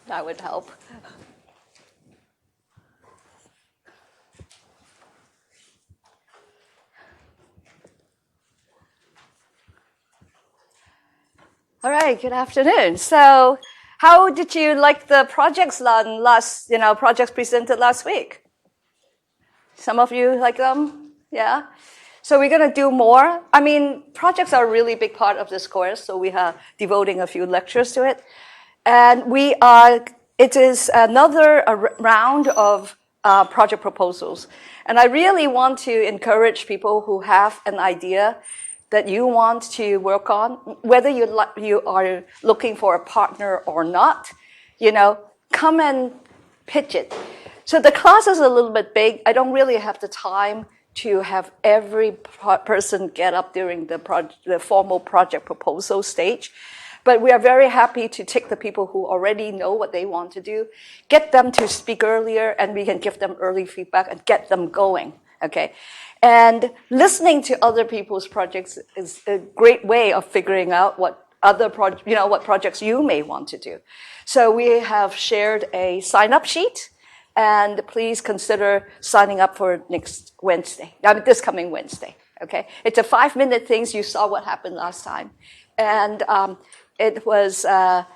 That would help. All right, good afternoon. So how did you like the projects projects presented last week? Some of you like them? Yeah? So we're going to do more. I mean, projects are a really big part of this course, so we are devoting a few lectures to it. And it is another round of project proposals. And I really want to encourage people who have an idea that you want to work on, whether you are looking for a partner or not, come and pitch it. So the class is a little bit big. I don't really have the time to have every person get up during the formal project proposal stage. But we are very happy to take the people who already know what they want to do, get them to speak earlier, and we can give them early feedback and get them going, okay? And listening to other people's projects is a great way of figuring out what what projects you may want to do. So we have shared a sign-up sheet, and please consider signing up for next Wednesday. This coming Wednesday, okay? It's a 5-minute thing. You saw what happened last time. And it was, there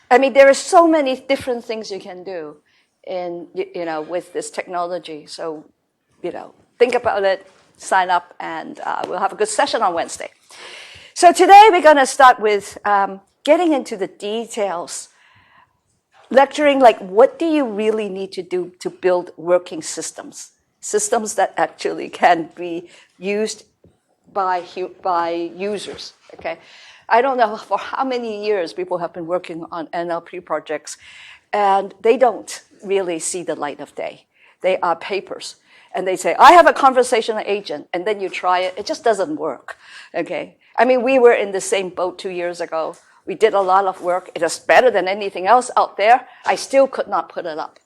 are so many different things you can do with this technology. So, think about it, sign up, and we'll have a good session on Wednesday. So today we're going to start with getting into the details, lecturing what do you really need to do to build working systems that actually can be used by users, okay? I don't know for how many years people have been working on NLP projects, and they don't really see the light of day. They are papers. And they say, I have a conversational agent, and then you try it. It just doesn't work, okay? We were in the same boat 2 years ago. We did a lot of work. It is better than anything else out there. I still could not put it up.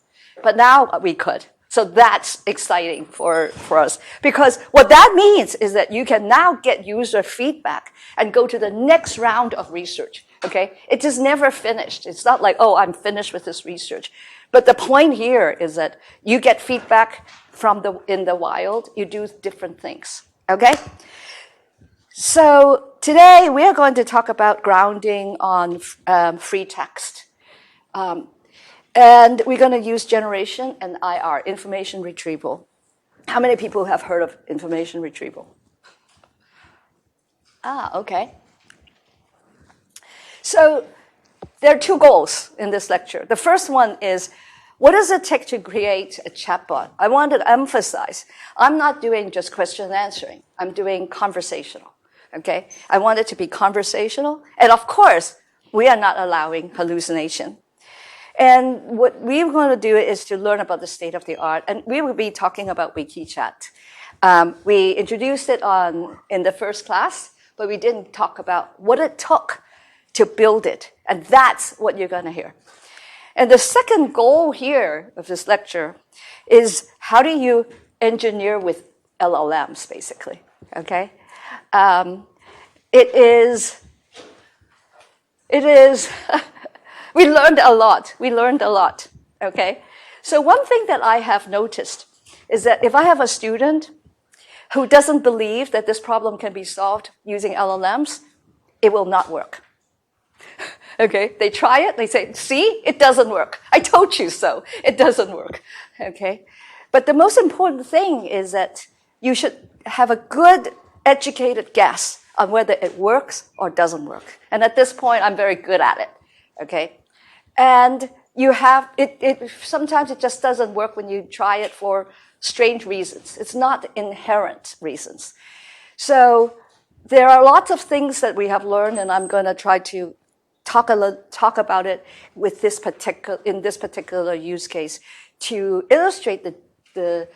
But now we could. So that's exciting for us. Because what that means is that you can now get user feedback and go to the next round of research, okay? It is never finished. It's not like, oh, I'm finished with this research. But the point here is that you get feedback in the wild. You do different things, okay? So today we are going to talk about grounding on free text. And we're going to use generation and IR, information retrieval. How many people have heard of information retrieval? Okay. So there are 2 goals in this lecture. The first one is, what does it take to create a chatbot? I want to emphasize, I'm not doing just question and answering. I'm doing conversational, okay? I want it to be conversational. And of course, we are not allowing hallucination. And what we're going to do is to learn about the state of the art. And we will be talking about WikiChat. We introduced it in the first class, but we didn't talk about what it took to build it. And that's what you're going to hear. And the second goal here of this lecture is how do you engineer with LLMs, basically, okay? It is, we learned a lot, okay? So one thing that I have noticed is that if I have a student who doesn't believe that this problem can be solved using LLMs, it will not work. Okay, they try it, they say, see, it doesn't work. I told you so, it doesn't work, okay? But the most important thing is that you should have a good, educated guess on whether it works or doesn't work. And at this point, I'm very good at it, okay? And you have, sometimes it just doesn't work when you try it for strange reasons. It's not inherent reasons. So there are lots of things that we have learned, and I'm going to try to talk about it with in this particular use case to illustrate the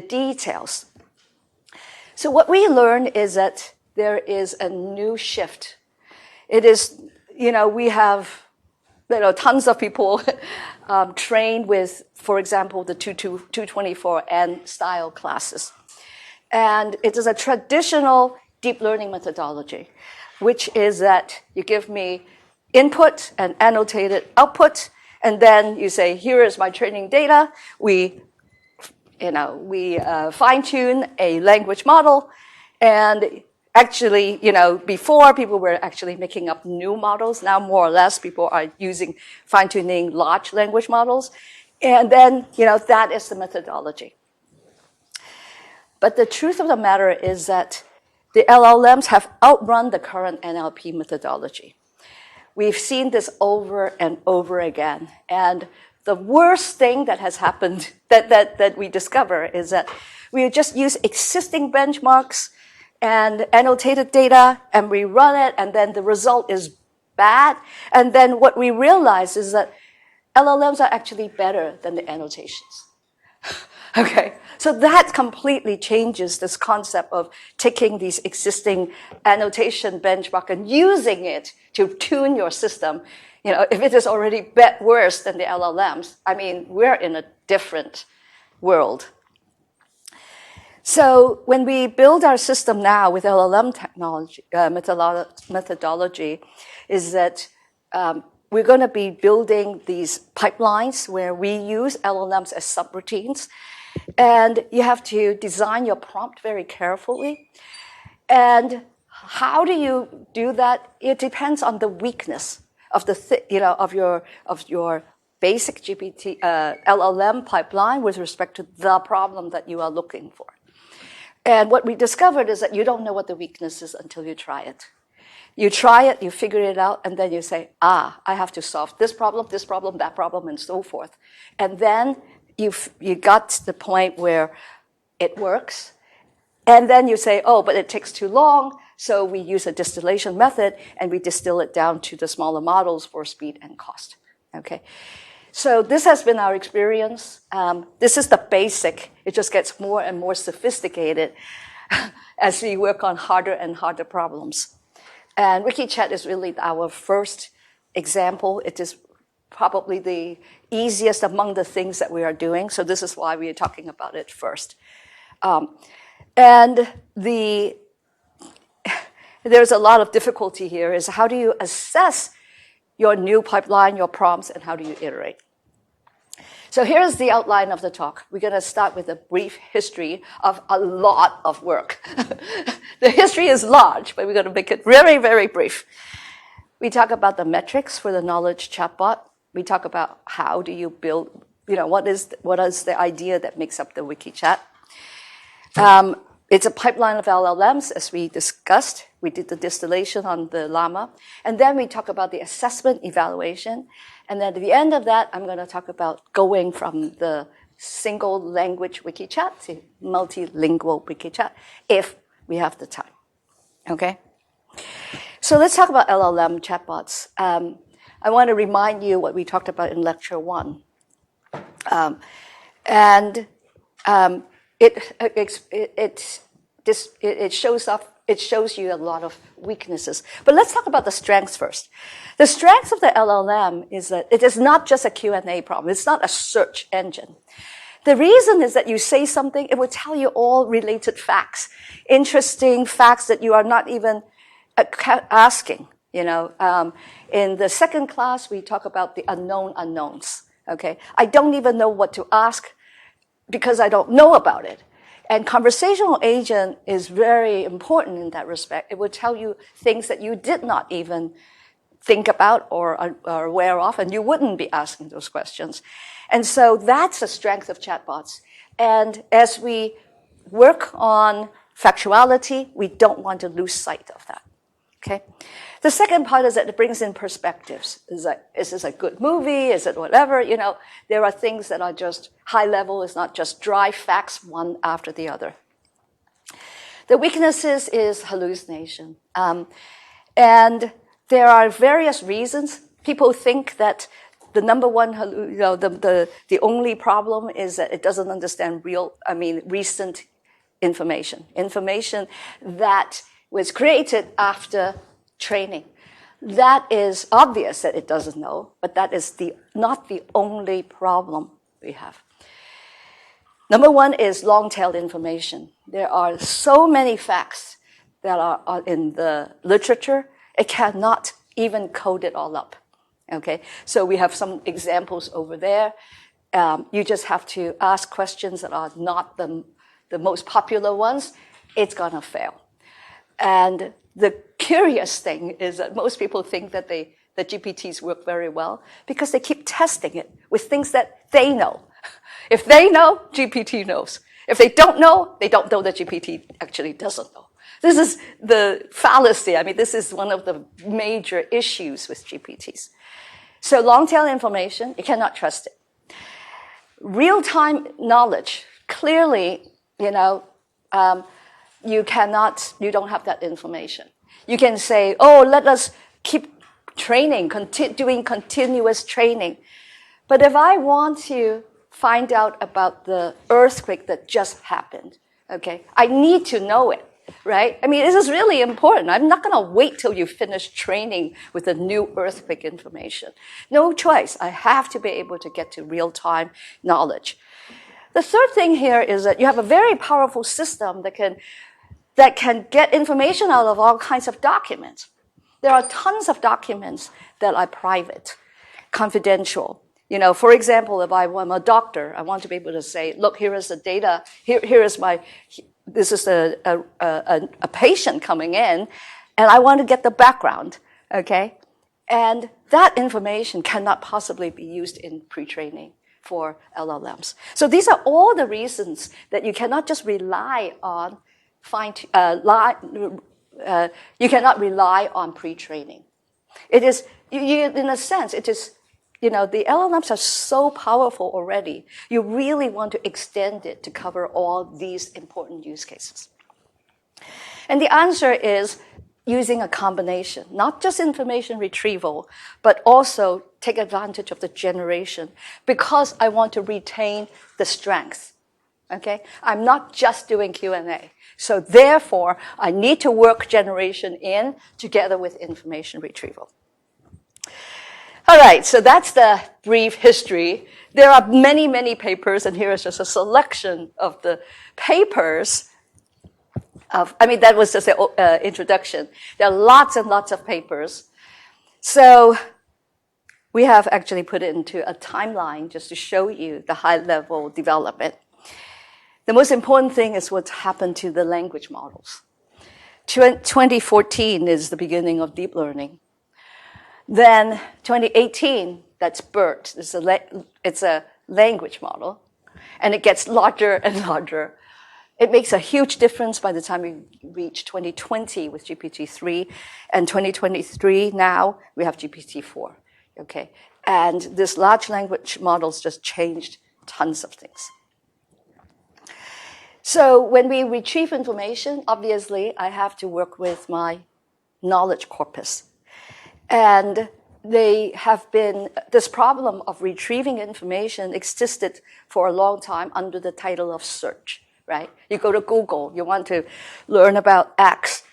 details. So what we learn is that there is a new shift. It is, we have tons of people trained with, for example, the 224N style classes. And it is a traditional deep learning methodology, which is that you give me input and annotated output, And then you say, here is my training data. We fine-tune a language model. And actually, before people were actually making up new models. Now, more or less, people are using fine-tuning large language models. And then, that is the methodology. But the truth of the matter is that the LLMs have outrun the current NLP methodology. We've seen this over and over again. And the worst thing that has happened that we discover is that we just use existing benchmarks and annotated data, and we run it, and then the result is bad. And then what we realize is that LLMs are actually better than the annotations. Okay, so that completely changes this concept of taking these existing annotation benchmark and using it to tune your system. If it is already worse than the LLMs, I mean, we're in a different world. So when we build our system now with LLM technology, methodology, is that we're going to be building these pipelines where we use LLMs as subroutines. And you have to design your prompt very carefully. And how do you do that? It depends on the weakness of of your basic GPT LLM pipeline with respect to the problem that you are looking for. And what we discovered is that you don't know what the weakness is until you try it. You try it, you figure it out, and then you say, I have to solve this problem, that problem, and so forth. And then you got to the point where it works. And then you say, but it takes too long. So we use a distillation method, and we distill it down to the smaller models for speed and cost. Okay. So this has been our experience. This is the basic. It just gets more and more sophisticated as we work on harder and harder problems. And WikiChat is really our first example. It is probably the easiest among the things that we are doing. So this is why we are talking about it first. And there's a lot of difficulty here is how do you assess your new pipeline, your prompts, and how do you iterate? So here's the outline of the talk. We're going to start with a brief history of a lot of work. The history is large, but we're going to make it very, very brief. We talk about the metrics for the knowledge chatbot. We talk about how do you build, what is the idea that makes up the WikiChat. It's a pipeline of LLMs, as we discussed. We did the distillation on the llama. And then we talk about the assessment evaluation. And then at the end of that, I'm going to talk about going from the single language WikiChat to multilingual WikiChat, if we have the time. Okay? So let's talk about LLM chatbots. I want to remind you what we talked about in lecture 1. It shows you a lot of weaknesses. But let's talk about the strengths first. The strength of the LLM is that it is not just a Q&A problem. It's not a search engine. The reason is that you say something, it will tell you all related facts, interesting facts that you are not even asking. In the second class, we talk about the unknown unknowns. Okay, I don't even know what to ask because I don't know about it. And conversational agent is very important in that respect. It will tell you things that you did not even think about or are aware of, and you wouldn't be asking those questions. And so that's a strength of chatbots. And as we work on factuality, we don't want to lose sight of that. Okay. The second part is that it brings in perspectives. Is this a good movie? Is it whatever? There are things that are just high level. It's not just dry facts, one after the other. The weaknesses is hallucination. And there are various reasons. People think that the number one, the only problem is that it doesn't understand recent information. Information that was created after training. That is obvious that it doesn't know, but that is not the only problem we have. Number one is long-tailed information. There are so many facts that are in the literature, it cannot even code it all up. Okay, so we have some examples over there. You just have to ask questions that are not the most popular ones. It's gonna fail. And the curious thing is that most people think that that GPTs work very well because they keep testing it with things that they know. If they know, GPT knows. If they don't know that GPT actually doesn't know. This is the fallacy. I mean, this is one of the major issues with GPTs. So long tail information, you cannot trust it. Real-time knowledge, clearly, you don't have that information. You can say, oh, let us keep training, doing continuous training. But if I want to find out about the earthquake that just happened, okay, I need to know it, right? I mean, this is really important. I'm not going to wait till you finish training with the new earthquake information. No choice. I have to be able to get to real-time knowledge. The third thing here is that you have a very powerful system that can get information out of all kinds of documents. There are tons of documents that are private, confidential. For example, if I'm a doctor, I want to be able to say, look, here is the data. This is a patient coming in, and I want to get the background, okay? And that information cannot possibly be used in pre-training for LLMs. So these are all the reasons that you cannot just rely on you cannot rely on pre-training. It is, in a sense, it is, the LLMs are so powerful already. You really want to extend it to cover all these important use cases. And the answer is using a combination, not just information retrieval, but also take advantage of the generation, because I want to retain the strength. Okay? I'm not just doing Q&A. So therefore, I need to work generation in together with information retrieval. All right, so that's the brief history. There are many, many papers, and here is just a selection of the papers. That was just an introduction. There are lots and lots of papers. So we have actually put it into a timeline just to show you the high-level development. The most important thing is what's happened to the language models. 2014 is the beginning of deep learning. Then 2018, that's BERT. It's a language model, and it gets larger and larger. It makes a huge difference by the time we reach 2020 with GPT-3, and 2023 now we have GPT-4. Okay, and this large language models just changed tons of things. So when we retrieve information, obviously I have to work with my knowledge corpus. And this problem of retrieving information existed for a long time under the title of search, right? You go to Google, you want to learn about X.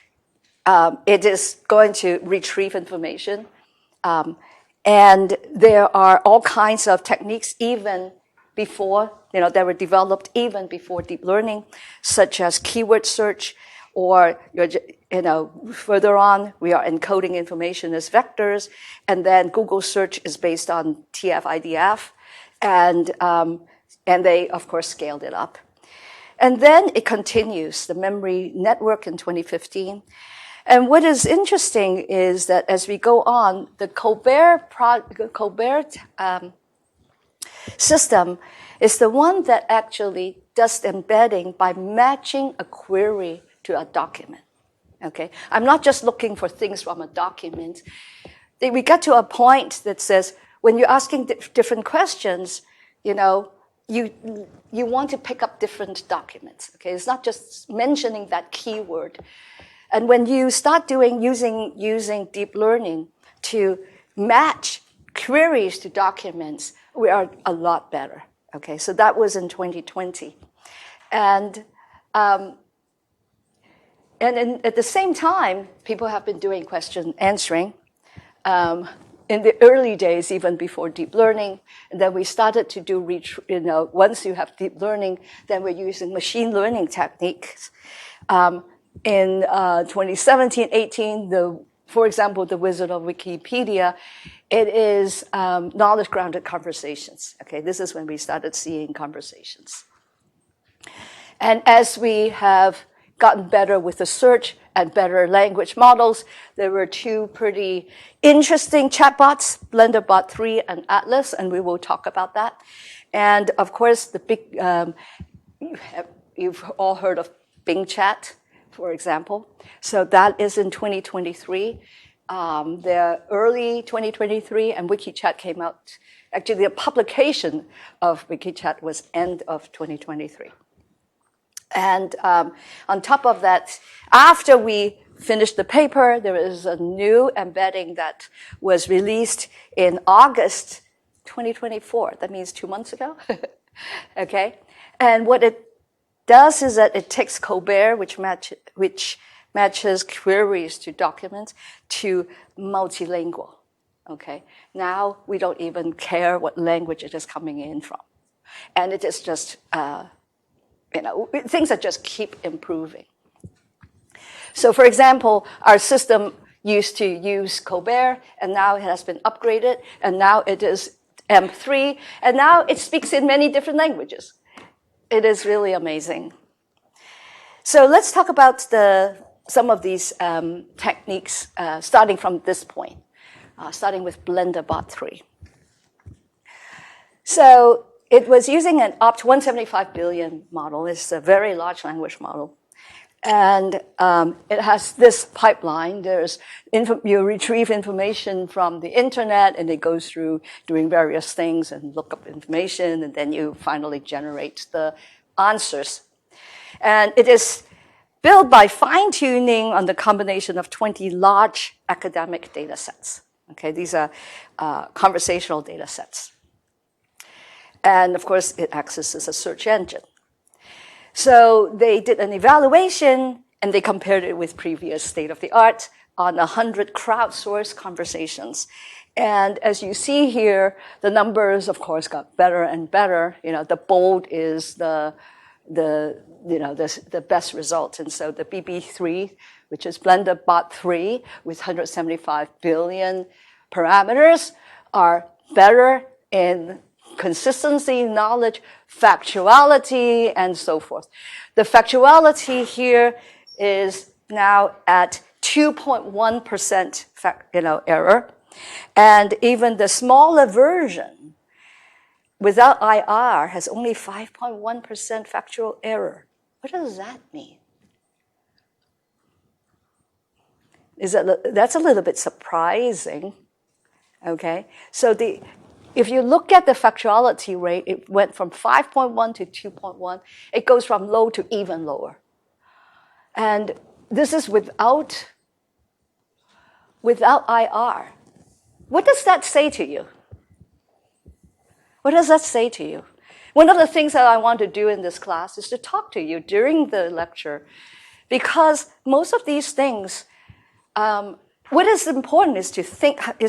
It is going to retrieve information. And there are all kinds of techniques even before, that were developed even before deep learning, such as keyword search, or further on, we are encoding information as vectors, and then Google search is based on TF-IDF, and they, of course, scaled it up. And then it continues, the memory network in 2015. And what is interesting is that as we go on, the Colbert system is the one that actually does embedding by matching a query to a document. Okay, I'm not just looking for things from a document. We get to a point that says when you're asking different questions, you want to pick up different documents. Okay, it's not just mentioning that keyword. And when you start using deep learning to match queries to documents, we are a lot better. Okay, so that was in 2020. And at the same time, people have been doing question answering. In the early days, even before deep learning, and then we started to do, once you have deep learning, then we're using machine learning techniques. In 2017, 18, for example, the Wizard of Wikipedia it is knowledge-grounded conversations. Okay, this is when we started seeing conversations. And as we have gotten better with the search and better language models, there were two pretty interesting chatbots, BlenderBot 3 and Atlas, and we will talk about that. And of course, the big, you've all heard of Bing Chat, for example. So that is in 2023. The early 2023, and WikiChat came out. Actually, the publication of WikiChat was end of 2023. And on top of that, after we finished the paper, there is a new embedding that was released in August 2024. That means 2 months ago. Okay? And what it does is that it takes Colbert, which matches queries to documents, to multilingual. Okay? Now we don't even care what language it is coming in from. And it is just, things that just keep improving. So for example, our system used to use Colbert, and now it has been upgraded, and now it is M3, and now it speaks in many different languages. It is really amazing. So let's talk about some of these techniques starting from this point, starting with BlenderBot 3. So it was using an opt 175 billion model. It's a very large language model. And it has this pipeline. You retrieve information from the internet, and it goes through doing various things and look up information, and then you finally generate the answers. And it is built by fine-tuning on the combination of 20 large academic data sets. Okay, these are conversational data sets. And of course, it acts as a search engine. So they did an evaluation, and they compared it with previous state-of-the-art on 100 crowdsourced conversations. And as you see here, the numbers, of course, got better and better. The bold is the best result. And so the BB3, which is BlenderBot 3 with 175 billion parameters, are better in consistency, knowledge, factuality, and so forth. The factuality here is now at 2.1% error. And even the smaller version without IR has only 5.1% factual error. What does that mean? That's a little bit surprising. Okay, so if you look at the factuality rate, it went from 5.1 to 2.1. It goes from low to even lower. And this is without IR. What does that say to you? What does that say to you? One of the things that I want to do in this class is to talk to you during the lecture, because most of these things, what is important is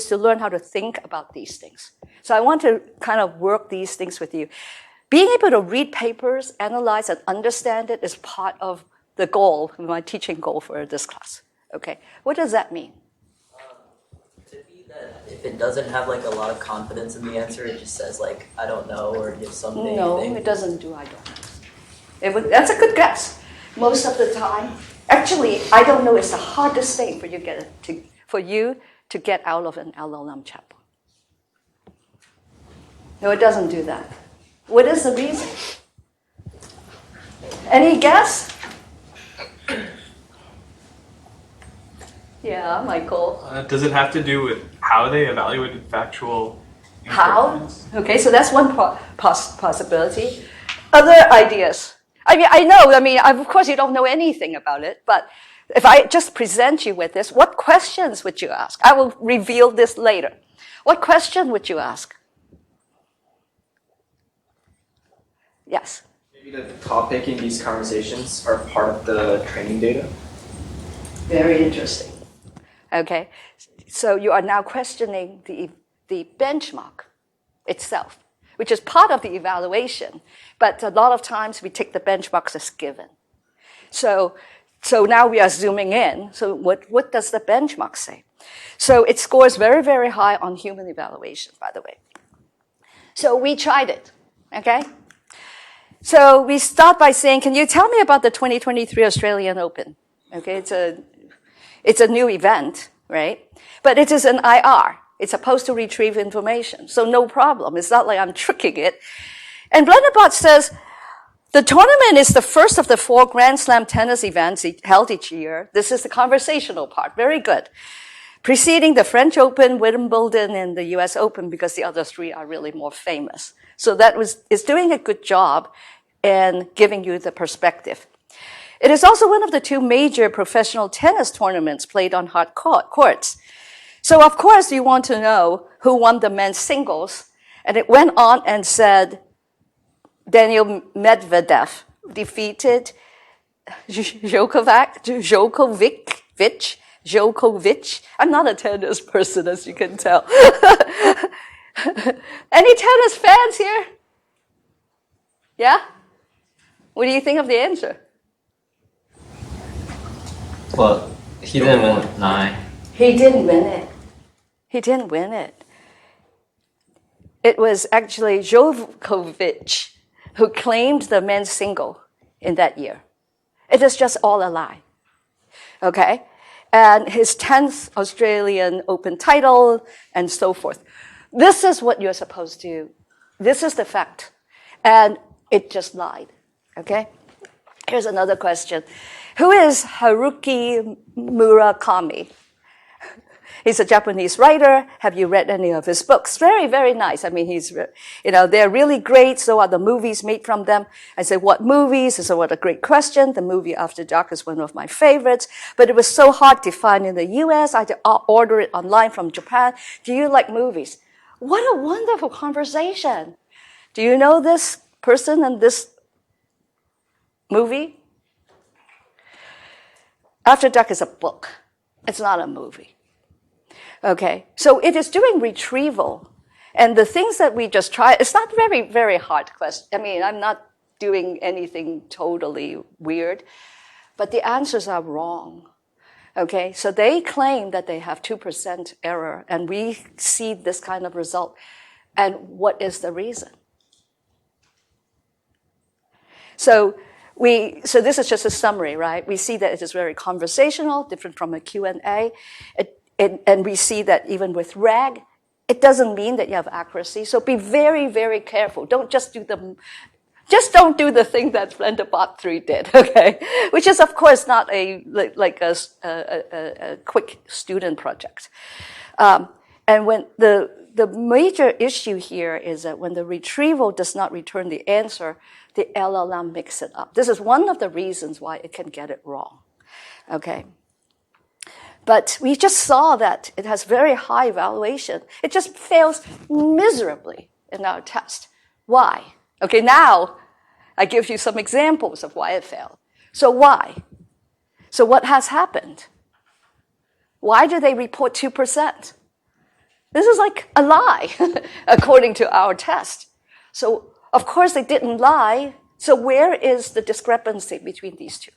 to learn how to think about these things. So I want to kind of work these things with you. Being able to read papers, analyze, and understand it is part of the goal, my teaching goal for this class. Okay, what does that mean? Could it be that if it doesn't have like a lot of confidence in the answer, it just says like, I don't know, or gives something? No, it doesn't do I don't know. That's a good guess. Most of the time, actually, I don't know is the hardest thing for you to get out of an LLM chatbot. No, it doesn't do that. What is the reason? Any guess? Yeah, Michael. Does it have to do with how they evaluated factual information? How? Okay, so that's one possibility. Other ideas? I know, of course you don't know anything about it, but if I just present you with this, what questions would you ask? I will reveal this later. What question would you ask? Yes? Maybe the topic in these conversations are part of the training data? Very interesting. Okay, so you are now questioning the benchmark itself, which is part of the evaluation. But a lot of times we take the benchmarks as given. So So now we are zooming in. So what does the benchmark say? So it scores very, very high on human evaluation, by the way. So we tried it, okay? So we start by saying, can you tell me about the 2023 Australian Open? Okay, it's a new event, right? But it is an IR. It's supposed to retrieve information, so no problem. It's not like I'm tricking it. And Blunderbot says, the tournament is the first of the 4 Grand Slam tennis events held each year. This is the conversational part. Very good. Preceding the French Open, Wimbledon, and the US Open, because the other 3 are really more famous. So it's doing a good job in giving you the perspective. It is also one of the 2 major professional tennis tournaments played on hard courts. So of course you want to know who won the men's singles. And it went on and said, Daniel Medvedev defeated Djokovic. I'm not a tennis person, as you can tell. Any tennis fans here? Yeah? What do you think of the answer? Well, he didn't win it. No. He didn't win it. He didn't win it. It was actually Djokovic who claimed the men's single in that year. It is just all a lie. Okay? And his 10th Australian Open title and so forth. This is what you're supposed to, this is the fact. And it just lied. Okay? Here's another question. Who is Haruki Murakami? He's a Japanese writer. Have you read any of his books? Very, very nice. I mean, they're really great. So are the movies made from them. I said, what movies? I said, what a great question. The movie After Dark is one of my favorites. But it was so hard to find in the US. I had to order it online from Japan. Do you like movies? What a wonderful conversation. Do you know this person and this movie? After Dark is a book. It's not a movie. Okay, so it is doing retrieval. And the things that we just tried, it's not very, very hard question. I mean, I'm not doing anything totally weird, but the answers are wrong. Okay, so they claim that they have 2% error, and we see this kind of result. And what is the reason? So this is just a summary, right? We see that it is very conversational, different from a Q&A. And we see that even with RAG, it doesn't mean that you have accuracy. So be very, very careful. Don't just don't do the thing that Blunderbot 3 did, okay? Which is, of course, not a quick student project. And when the major issue here is that when the retrieval does not return the answer, the LLM mix it up. This is one of the reasons why it can get it wrong, okay? But we just saw that it has very high evaluation. It just fails miserably in our test. Why? Okay, now I give you some examples of why it failed. So why? So what has happened? Why do they report 2%? This is like a lie, according to our test. So, of course, they didn't lie. So where is the discrepancy between these two?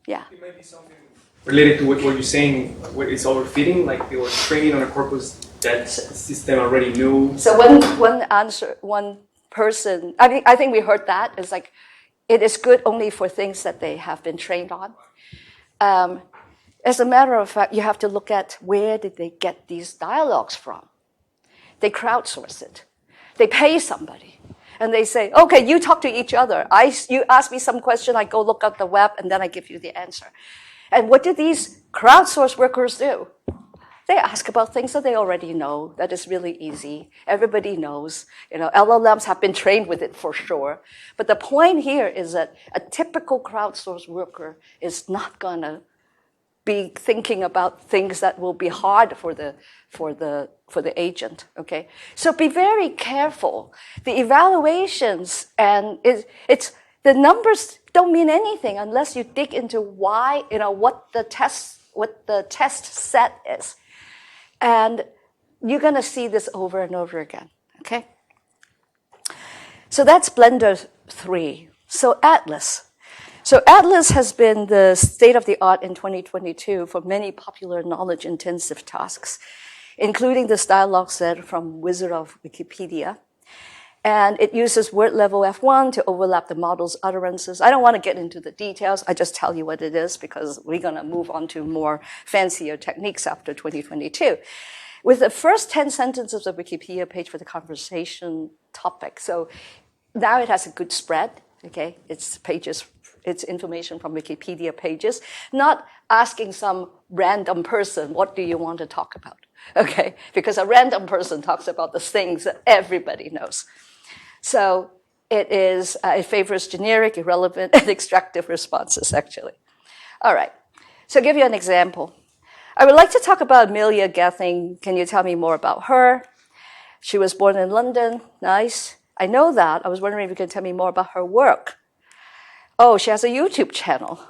Yeah. It might be something related to what you're saying, what is overfitting, like they were training on a corpus that the system already knew. So one person, I think we heard that, is like, it is good only for things that they have been trained on. As a matter of fact, you have to look at where did they get these dialogues from. They crowdsource it. They pay somebody. And they say, okay, you talk to each other. You ask me some question, I go look up the web, and then I give you the answer. And what do these crowdsource workers do? They ask about things that they already know. That is really easy. Everybody knows. LLMs have been trained with it for sure. But the point here is that a typical crowdsource worker is not gonna be thinking about things that will be hard for the agent, okay? So be very careful. The evaluations and the numbers don't mean anything unless you dig into why, what the test set is. And you're gonna see this over and over again, okay? So that's Blender 3. So Atlas. So Atlas has been the state of the art in 2022 for many popular knowledge-intensive tasks, including this dialogue set from Wizard of Wikipedia. And it uses word level F1 to overlap the model's utterances. I don't want to get into the details. I just tell you what it is because we're going to move on to more fancier techniques after 2022. With the first 10 sentences of the Wikipedia page for the conversation topic. So now it has a good spread, okay? It's pages, it's information from Wikipedia pages, not asking some random person, what do you want to talk about? Okay, because a random person talks about the things that everybody knows. So it favors generic, irrelevant, and extractive responses, actually. All right, so I'll give you an example. I would like to talk about Amelia Gathing. Can you tell me more about her? She was born in London. Nice. I know that. I was wondering if you can tell me more about her work. Oh, she has a YouTube channel.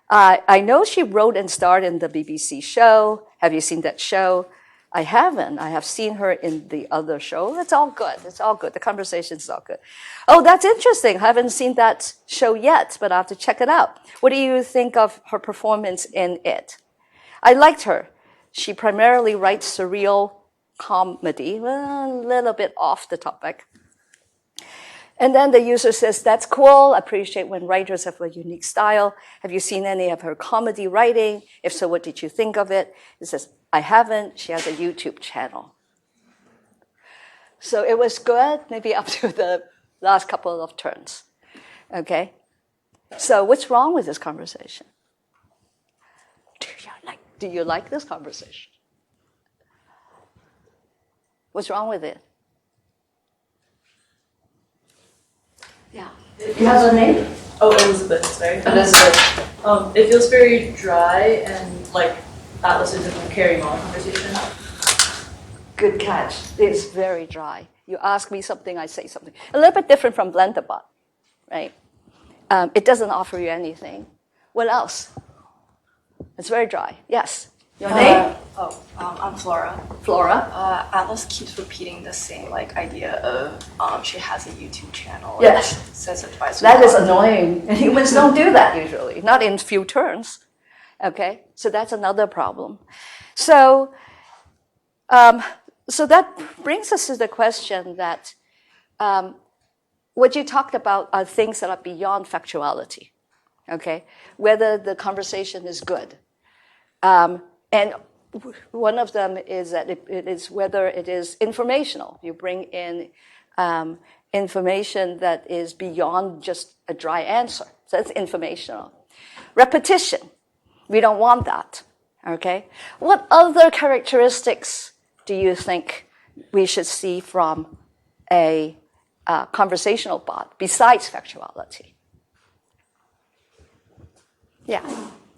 I know she wrote and starred in the BBC show. Have you seen that show? I haven't. I have seen her in the other show. It's all good. It's all good. The conversation is all good. Oh, that's interesting. I haven't seen that show yet, but I have to check it out. What do you think of her performance in it? I liked her. She primarily writes surreal comedy, a little bit off the topic. And then the user says, that's cool. I appreciate when writers have a unique style. Have you seen any of her comedy writing? If so, what did you think of it? It says, I haven't. She has a YouTube channel. So it was good, maybe up to the last couple of turns. Okay? So what's wrong with this conversation? Do you like this conversation? What's wrong with it? Yeah. You have a name? Oh, Elizabeth, sorry. Elizabeth. It feels very dry and like Atlas isn't carrying on conversation. Good catch. It's very dry. You ask me something, I say something. A little bit different from BlenderBot, right? It doesn't offer you anything. What else? It's very dry. Yes. Your name? I'm Flora. Flora. Atlas keeps repeating the same idea of she has a YouTube channel. Yes. Says it twice. That is annoying. And humans don't do that usually, not in few turns. Okay? So that's another problem. So that brings us to the question that what you talked about are things that are beyond factuality. Okay? Whether the conversation is good. And one of them is that it is whether it is informational. You bring in information that is beyond just a dry answer. So that's informational. Repetition. We don't want that. Okay? What other characteristics do you think we should see from a conversational bot besides factuality? Yeah.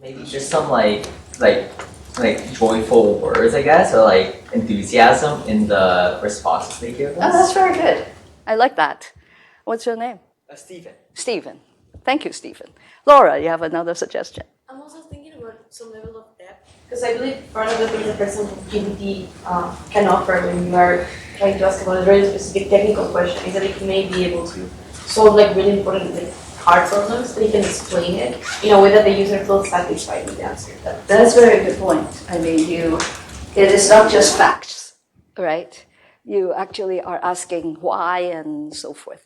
Maybe just some like joyful words, I guess, or like enthusiasm in the responses they give us. Oh, that's very good. I like that. What's your name? Stephen. Stephen. Thank you, Stephen. Laura, you have another suggestion. I'm also thinking about some level of depth because I believe part of the things that person GPT can offer when you are trying to ask about a very specific technical question is that it may be able to solve really important hard problems, that you can explain it in a way that the user feels satisfied with the answer. That's a very good point. I mean, it is not just facts, right? You actually are asking why and so forth.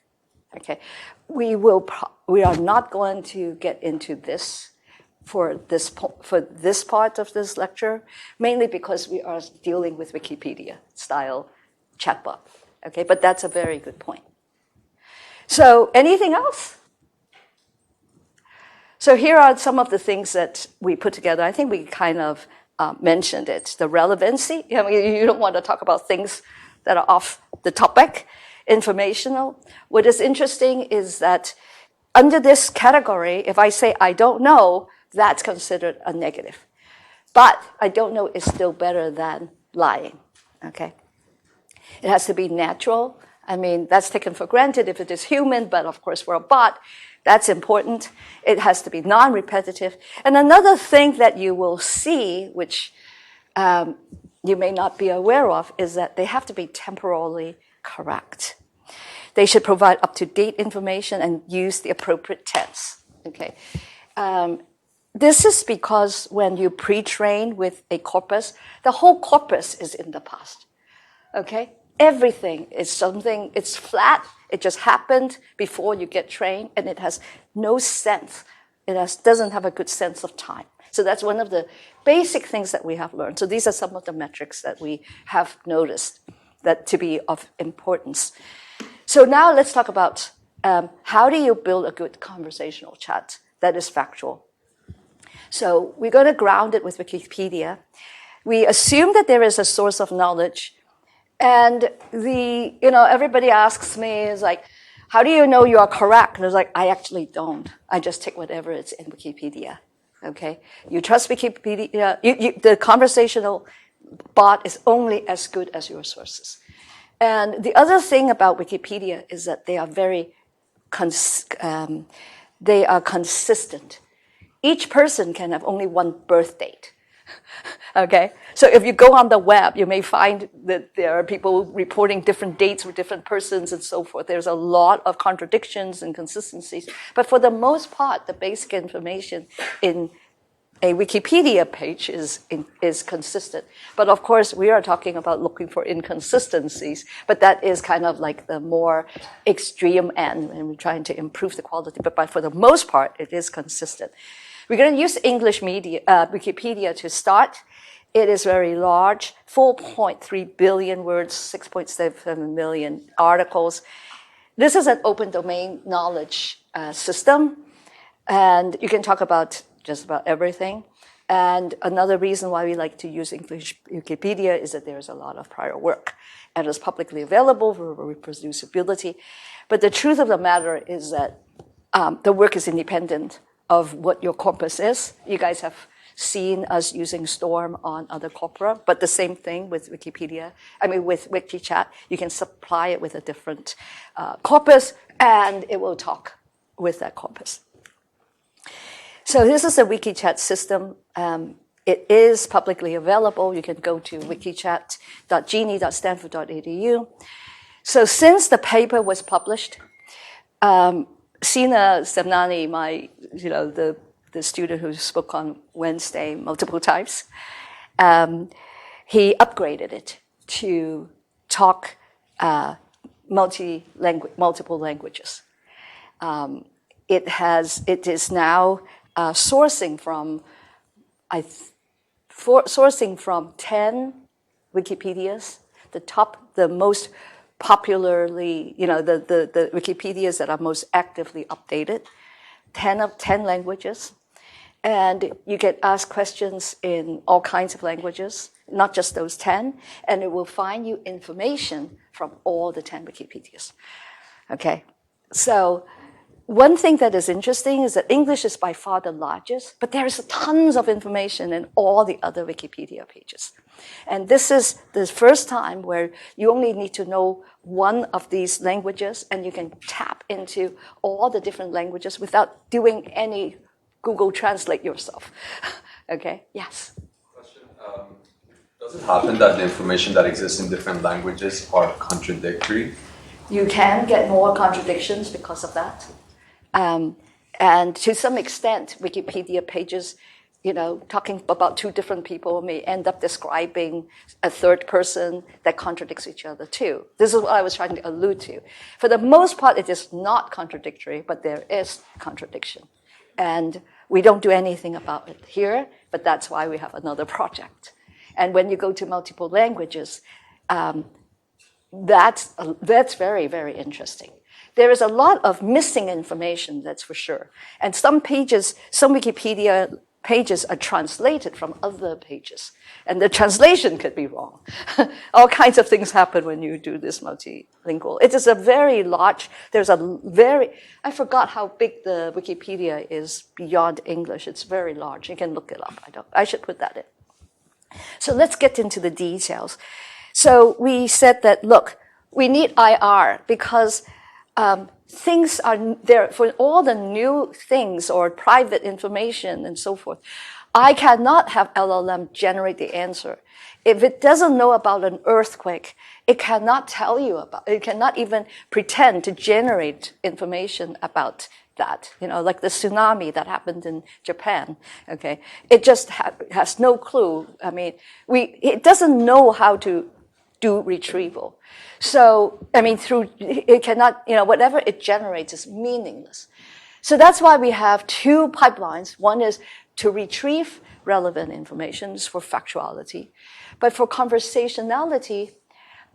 Okay, we are not going to get into this for this part of this lecture, mainly because we are dealing with Wikipedia style chatbot. Okay, but that's a very good point. So, anything else? So here are some of the things that we put together. I think we kind of mentioned it. The relevancy. You don't want to talk about things that are off the topic. Informational. What is interesting is that under this category, if I say I don't know, that's considered a negative. But I don't know is still better than lying. Okay? It has to be natural. I mean, that's taken for granted if it is human, but of course for a bot, that's important. It has to be non-repetitive. And another thing that you will see, which you may not be aware of, is that they have to be temporally correct. They should provide up-to-date information and use the appropriate tense. Okay. This is because when you pre-train with a corpus, the whole corpus is in the past. Okay? Everything is something, it's flat, it just happened before you get trained, and it has no sense. It doesn't have a good sense of time. So that's one of the basic things that we have learned. So these are some of the metrics that we have noticed that to be of importance. So now let's talk about how do you build a good conversational chat that is factual. So we're going to ground it with Wikipedia. We assume that there is a source of knowledge. And everybody asks me, is like, how do you know you are correct? And it's like, I actually don't. I just take whatever is in Wikipedia. Okay? You trust Wikipedia. The conversational bot is only as good as your sources. And the other thing about Wikipedia is that they are very consistent. Each person can have only one birth date. Okay? So if you go on the web, you may find that there are people reporting different dates with different persons and so forth. There's a lot of contradictions and consistencies. But for the most part, the basic information in a Wikipedia page is consistent. But of course, we are talking about looking for inconsistencies, but that is kind of like the more extreme end, and we're trying to improve the quality. But for the most part, it is consistent. We're going to use English media, Wikipedia to start. It is very large, 4.3 billion words, 6.7 million articles. This is an open domain knowledge system, and you can talk about just about everything. And another reason why we like to use English Wikipedia is that there's a lot of prior work, and it's publicly available for reproducibility. But the truth of the matter is that the work is independent of what your corpus is. You guys have seen us using Storm on other corpora, but the same thing with Wikipedia. With WikiChat, you can supply it with a different corpus, and it will talk with that corpus. So this is a WikiChat system. It is publicly available. You can go to wikichat.genie.stanford.edu. So since the paper was published, Sina Semnani, the student who spoke on Wednesday multiple times, he upgraded it to talk multiple languages. It is now sourcing from 10 Wikipedias, the most popularly, the Wikipedias that are most actively updated, 10 languages. And you get asked questions in all kinds of languages, not just those 10, and it will find you information from all the 10 Wikipedias. Okay? So one thing that is interesting is that English is by far the largest, but there is tons of information in all the other Wikipedia pages. And this is the first time where you only need to know one of these languages, and you can tap into all the different languages without doing any Google Translate yourself. Okay? Yes? Question. Does it happen that the information that exists in different languages are contradictory? You can get more contradictions because of that. And to some extent, Wikipedia pages, talking about two different people may end up describing a third person that contradicts each other too. This is what I was trying to allude to. For the most part, it is not contradictory, but there is contradiction. And we don't do anything about it here, but that's why we have another project. And when you go to multiple languages, that's very, very interesting. There is a lot of missing information, that's for sure. And some Wikipedia pages are translated from other pages. And the translation could be wrong. All kinds of things happen when you do this multilingual. It is a very large, I forgot how big the Wikipedia is beyond English. It's very large. You can look it up. I should put that in. So let's get into the details. So we said that, look, we need IR because things are there for all the new things or private information and so forth. I cannot have LLM generate the answer. if it doesn't know about an earthquake, it cannot tell you about, it cannot even pretend to generate information about that, like the tsunami that happened in Japan, okay? It just has no clue. I mean, it doesn't know how to do retrieval. So, I mean, it cannot, whatever it generates is meaningless. So that's why we have two pipelines. One is to retrieve relevant information for factuality. But for conversationality,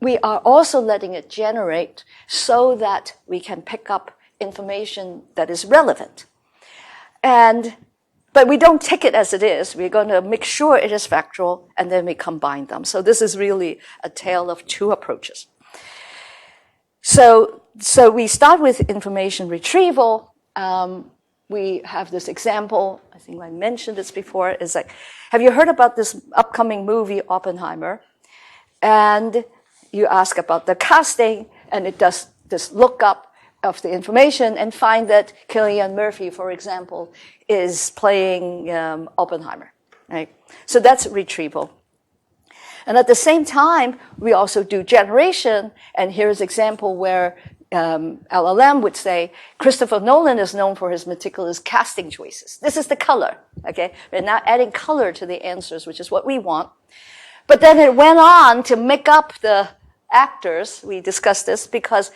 we are also letting it generate so that we can pick up information that is relevant. But we don't take it as it is. We're going to make sure it is factual, and then we combine them. So this is really a tale of two approaches. So we start with information retrieval. We have this example, I think I mentioned this before, is like, have you heard about this upcoming movie, Oppenheimer? And you ask about the casting, and it does this lookup of the information and find that Cillian Murphy, for example, is playing Oppenheimer, right? So that's retrieval. And at the same time, we also do generation, and here's an example where LLM would say, Christopher Nolan is known for his meticulous casting choices. This is the color, okay? We're now adding color to the answers, which is what we want. But then it went on to make up the actors. We discussed this because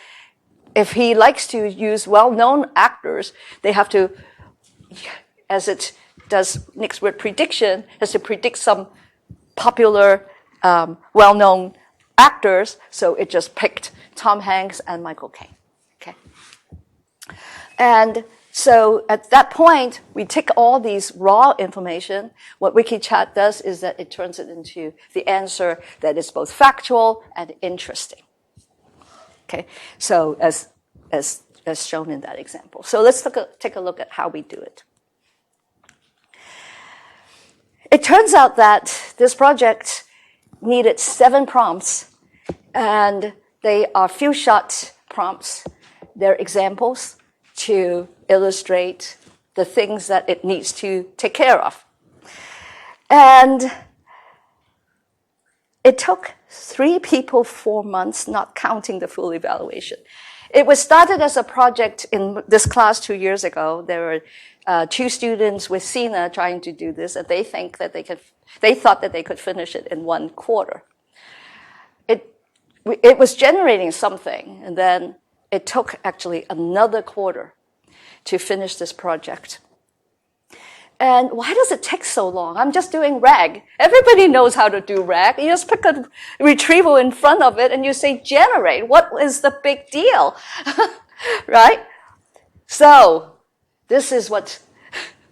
if he likes to use well-known actors, they have to, as it does next word prediction, has to predict some popular, well-known actors. So it just picked Tom Hanks and Michael Caine. Okay. And so at that point, we take all these raw information. What WikiChat does is that it turns it into the answer that is both factual and interesting. Okay, so as shown in that example. So let's take a look at how we do it. It turns out that this project needed 7 prompts, and they are few-shot prompts. They're examples to illustrate the things that it needs to take care of. And it took 3 people 4 months, not counting the full evaluation. It was started as a project in this class 2 years ago. There were 2 students with Sina trying to do this, and they thought that they could finish it in 1 quarter. It was generating something, and then it took actually another quarter to finish this project. And why does it take so long? I'm just doing RAG. Everybody knows how to do RAG. You just pick a retrieval in front of it and you say generate. What is the big deal? Right? So this is what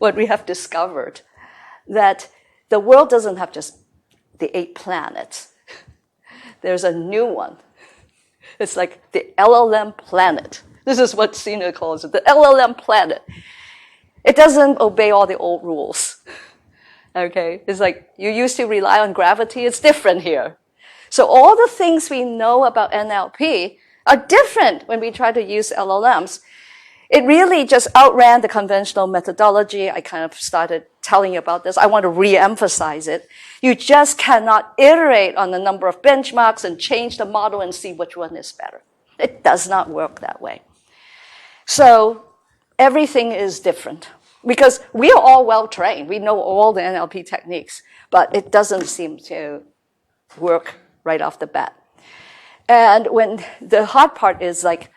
we have discovered, that the world doesn't have just the 8 planets. There's a new one. It's like the LLM planet. This is what Sina calls it, the LLM planet. It doesn't obey all the old rules. Okay? It's like you used to rely on gravity. It's different here. So all the things we know about NLP are different when we try to use LLMs. It really just outran the conventional methodology. I kind of started telling you about this. I want to re-emphasize it. You just cannot iterate on the number of benchmarks and change the model and see which one is better. It does not work that way. So everything is different because we are all well-trained. We know all the NLP techniques, but it doesn't seem to work right off the bat. And when the hard part is like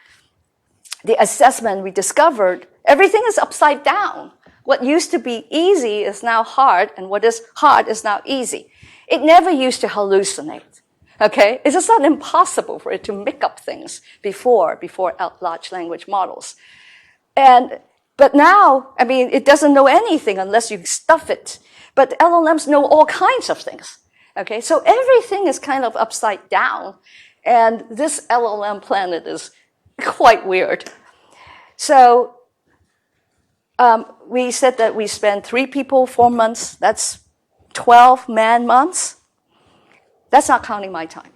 the assessment, we discovered everything is upside down. What used to be easy is now hard, and what is hard is now easy. It never used to hallucinate. Okay? It's just not impossible for it to make up things before large language models. But now, I mean, it doesn't know anything unless you stuff it. But LLMs know all kinds of things. Okay? So everything is kind of upside down. And this LLM planet is quite weird. So we said that we spent 3 people 4 months. That's 12 man months. That's not counting my time.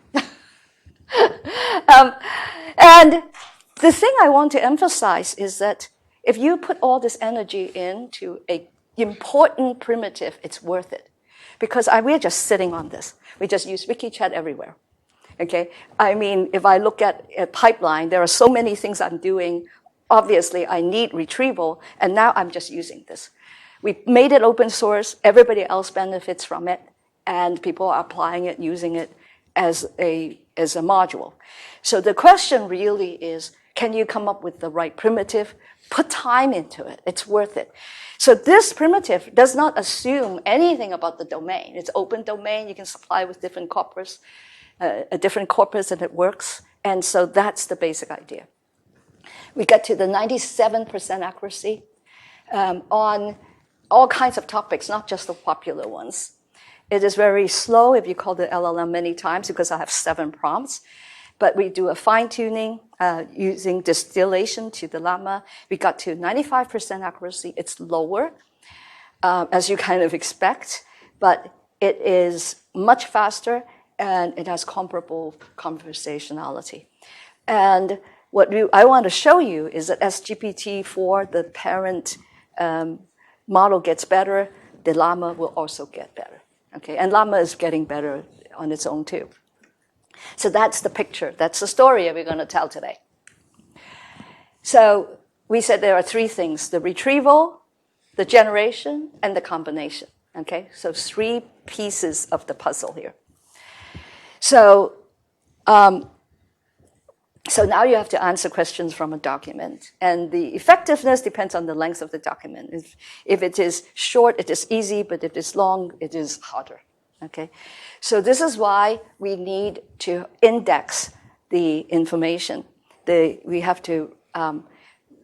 And the thing I want to emphasize is that if you put all this energy into an important primitive, it's worth it. because we're just sitting on this. We just use WikiChat everywhere. Okay, I mean, if I look at a pipeline, there are so many things I'm doing. Obviously, I need retrieval, and now I'm just using this. We made it open source. Everybody else benefits from it, and people are applying it, using it as a module. So the question really is, can you come up with the right primitive? Put time into it. It's worth it. So this primitive does not assume anything about the domain. It's open domain. You can supply with different corpus, a different corpus, and it works. And so that's the basic idea. We get to the 97% accuracy on all kinds of topics, not just the popular ones. It is very slow if you call the LLM many times because I have 7 prompts. But we do a fine-tuning using distillation to the llama. We got to 95% accuracy. It's lower, as you kind of expect, but it is much faster and it has comparable conversationality. And what I want to show you is that as GPT-4, the parent model gets better, the llama will also get better. Okay, and llama is getting better on its own too. So that's the picture. That's the story we're going to tell today. So we said there are 3 things: the retrieval, the generation, and the combination. Okay, so 3 pieces of the puzzle here. So, so now you have to answer questions from a document. And the effectiveness depends on the length of the document. If it is short, it is easy, but if it's long, it is harder. Okay? So this is why we need to index the information. We have to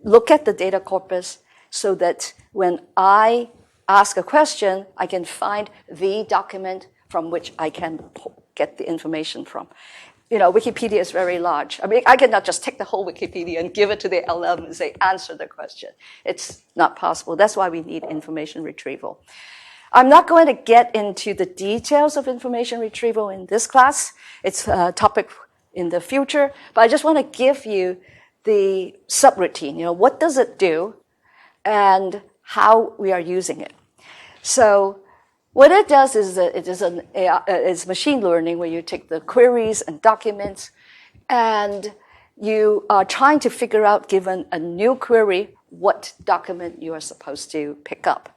look at the data corpus so that when I ask a question, I can find the document from which I can get the information from. You know, Wikipedia is very large. I mean, I cannot just take the whole Wikipedia and give it to the LLM and say, answer the question. It's not possible. That's why we need information retrieval. I'm not going to get into the details of information retrieval in this class. It's a topic in the future, but I just want to give you the subroutine. You know, what does it do and how we are using it. So what it does is that it is it's machine learning where you take the queries and documents and you are trying to figure out, given a new query, what document you are supposed to pick up.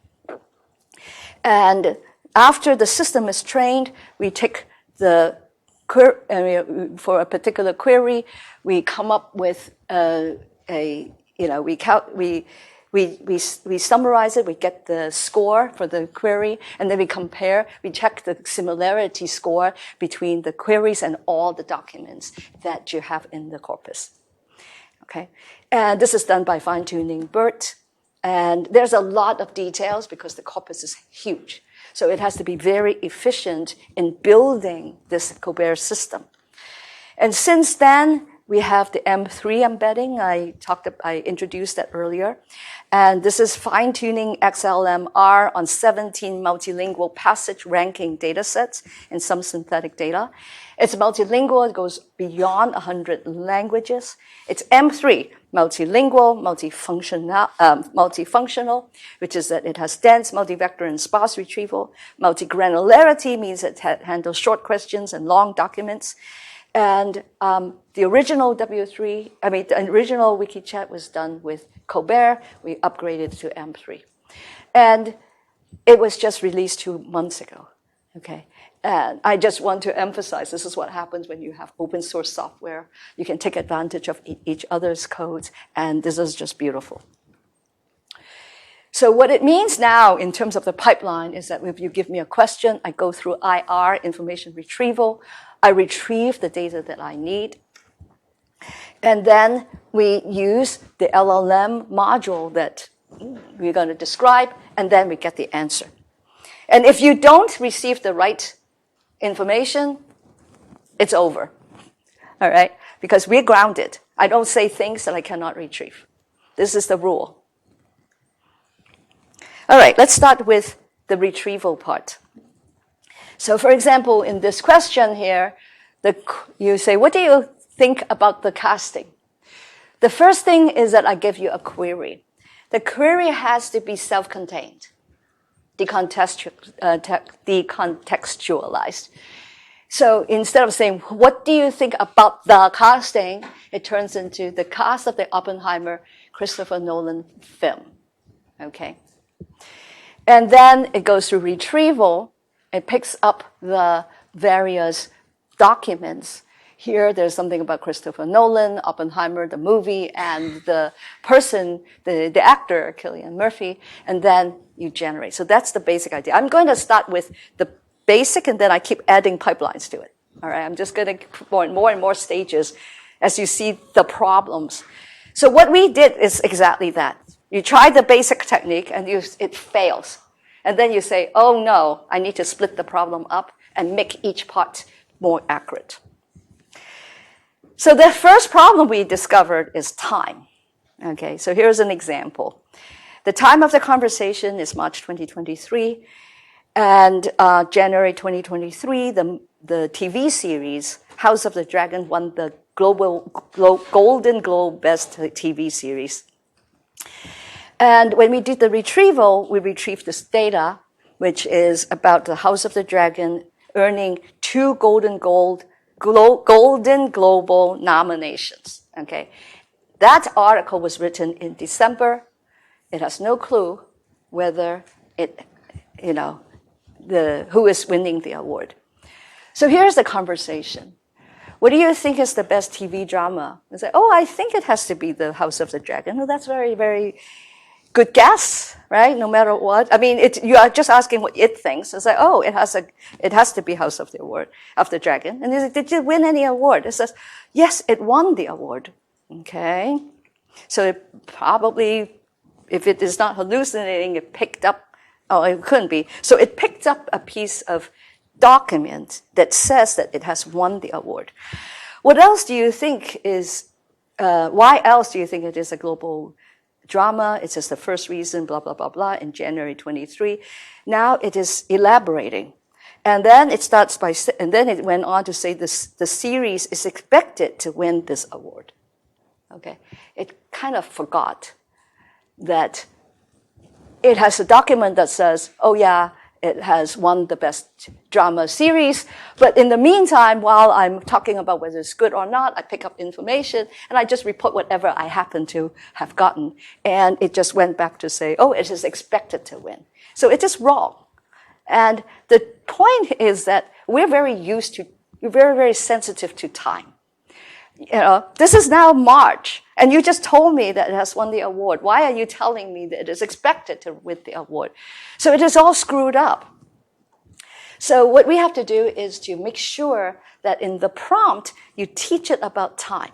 And after the system is trained, we take the for a particular query, we come up with we summarize it, we get the score for the query, and then we compare, we check the similarity score between the queries and all the documents that you have in the corpus. Okay, and this is done by fine-tuning BERT, and there's a lot of details because the corpus is huge. So it has to be very efficient in building this Colbert system. And since then, we have the M3 embedding. I introduced that earlier. And this is fine-tuning XLMR on 17 multilingual passage ranking data sets and some synthetic data. It's multilingual. It goes beyond 100 languages. It's M3, multilingual, multifunctional, which is that it has dense, multivector, and sparse retrieval. Multigranularity means it handles short questions and long documents. And the original the original WikiChat was done with Colbert. We upgraded to M3. And it was just released 2 months ago, okay? And I just want to emphasize this is what happens when you have open source software. You can take advantage of each other's codes, and this is just beautiful. So what it means now in terms of the pipeline is that if you give me a question, I go through IR, information retrieval, I retrieve the data that I need, and then we use the LLM module that we're going to describe, and then we get the answer. And if you don't receive the right information, it's over, all right? Because we're grounded. I don't say things that I cannot retrieve. This is the rule. All right, let's start with the retrieval part. So for example, in this question here, you say, what do you think about the casting? The first thing is that I give you a query. The query has to be self-contained. decontextualized. So instead of saying, what do you think about the casting? It turns into the cast of the Oppenheimer, Christopher Nolan film. Okay. And then it goes through retrieval. It picks up the various documents. Here, there's something about Christopher Nolan, Oppenheimer, the movie, and the person, the actor, Cillian Murphy, and then you generate. So that's the basic idea. I'm going to start with the basic, and then I keep adding pipelines to it. All right, I'm just going to put more and more stages as you see the problems. So what we did is exactly that. You try the basic technique, and it fails. And then you say, oh no, I need to split the problem up and make each part more accurate. So the first problem we discovered is time. Okay, so here's an example. The time of the conversation is March 2023, and January 2023, the TV series House of the Dragon won the Golden Globe Best TV Series. And when we did the retrieval, we retrieved this data, which is about the House of the Dragon earning 2 Golden Global nominations. Okay, that article was written in December. It has no clue whether who is winning the award. So here's the conversation. What do you think is the best TV drama? I say, oh, I think it has to be the House of the Dragon. Well, that's very, very good guess, right? No matter what. I mean, you are just asking what it thinks. It's like, oh, it has to be House of the Dragon. And he's like, did you win any award? It says, yes, it won the award. Okay. So it probably, if it is not hallucinating, it picked up, oh, it couldn't be. So it picked up a piece of document that says that it has won the award. What else do you think is, why else do you think it is a global drama? It's just the first reason, blah, blah, blah, blah, in January 23. Now it is elaborating. And then it starts by, and then it went on to say the series is expected to win this award. Okay. It kind of forgot that it has a document that says, oh yeah, it has won the best drama series. But in the meantime, while I'm talking about whether it's good or not, I pick up information and I just report whatever I happen to have gotten. And it just went back to say, oh, it is expected to win. So it is wrong. And the point is that we're very very sensitive to time. This is now March, and you just told me that it has won the award. Why are you telling me that it is expected to win the award? So it is all screwed up. So what we have to do is to make sure that in the prompt, you teach it about time,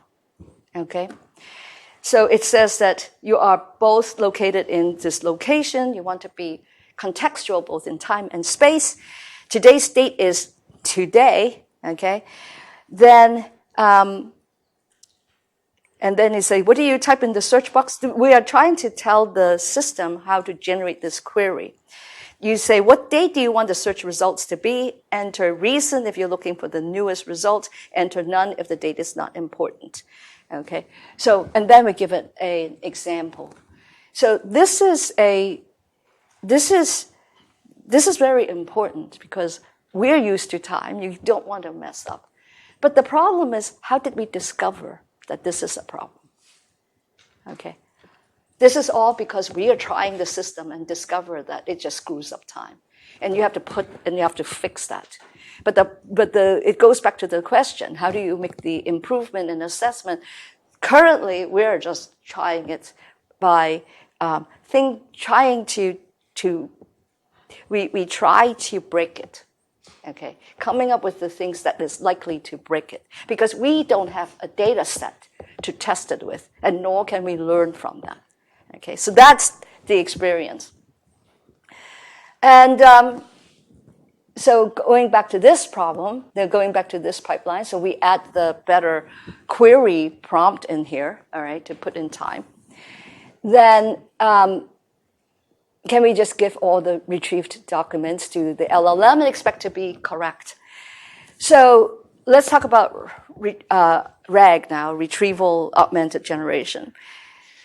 okay? So it says that you are both located in this location. You want to be contextual both in time and space. Today's date is today, okay? Then, and then you say, what do you type in the search box? We are trying to tell the system how to generate this query. You say, what date do you want the search results to be? Enter reason if you're looking for the newest result. Enter none if the date is not important. Okay. So, and then we give it an example. So this is very important because we're used to time. You don't want to mess up. But the problem is, how did we discover that this is a problem? Okay. This is all because we are trying the system and discover that it just screws up time. And you have to fix that. But it goes back to the question, how do you make the improvement and assessment? Currently, we're just trying it by we try to break it. Okay, coming up with the things that is likely to break it, because we don't have a data set to test it with, and nor can we learn from that. Okay, so that's the experience. And so going back to this problem, they're going back to this pipeline, so we add the better query prompt in here, all right, to put in time. Then can we just give all the retrieved documents to the LLM and expect to be correct? So let's talk about RAG now, Retrieval Augmented Generation.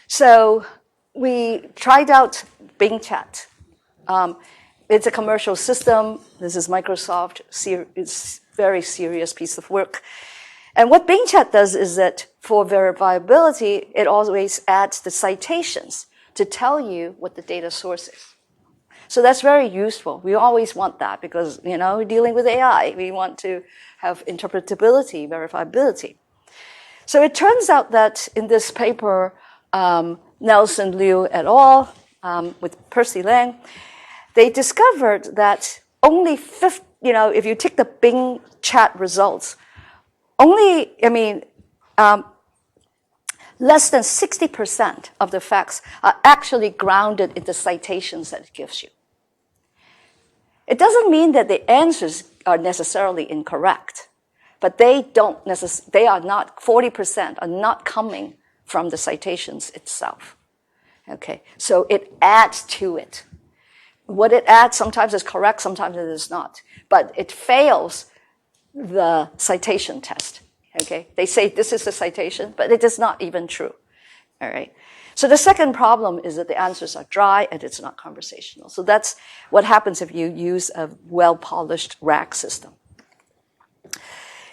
So we tried out Bing Chat. it's a commercial system. This is Microsoft. It's a very serious piece of work. And what Bing Chat does is that for verifiability, it always adds the citations to tell you what the data source is. So that's very useful. We always want that because, we're dealing with AI. We want to have interpretability, verifiability. So it turns out that in this paper, Nelson Liu et al. With Percy Lang, they discovered that only if you take the Bing Chat results, less than 60% of the facts are actually grounded in the citations that it gives you. It doesn't mean that the answers are necessarily incorrect, but they are not, 40% are not coming from the citations itself. Okay, so it adds to it. What it adds sometimes is correct, sometimes it is not, but it fails the citation test. Okay, they say this is a citation, but it is not even true. All right. So the second problem is that the answers are dry and it's not conversational. So that's what happens if you use a well-polished RAG system.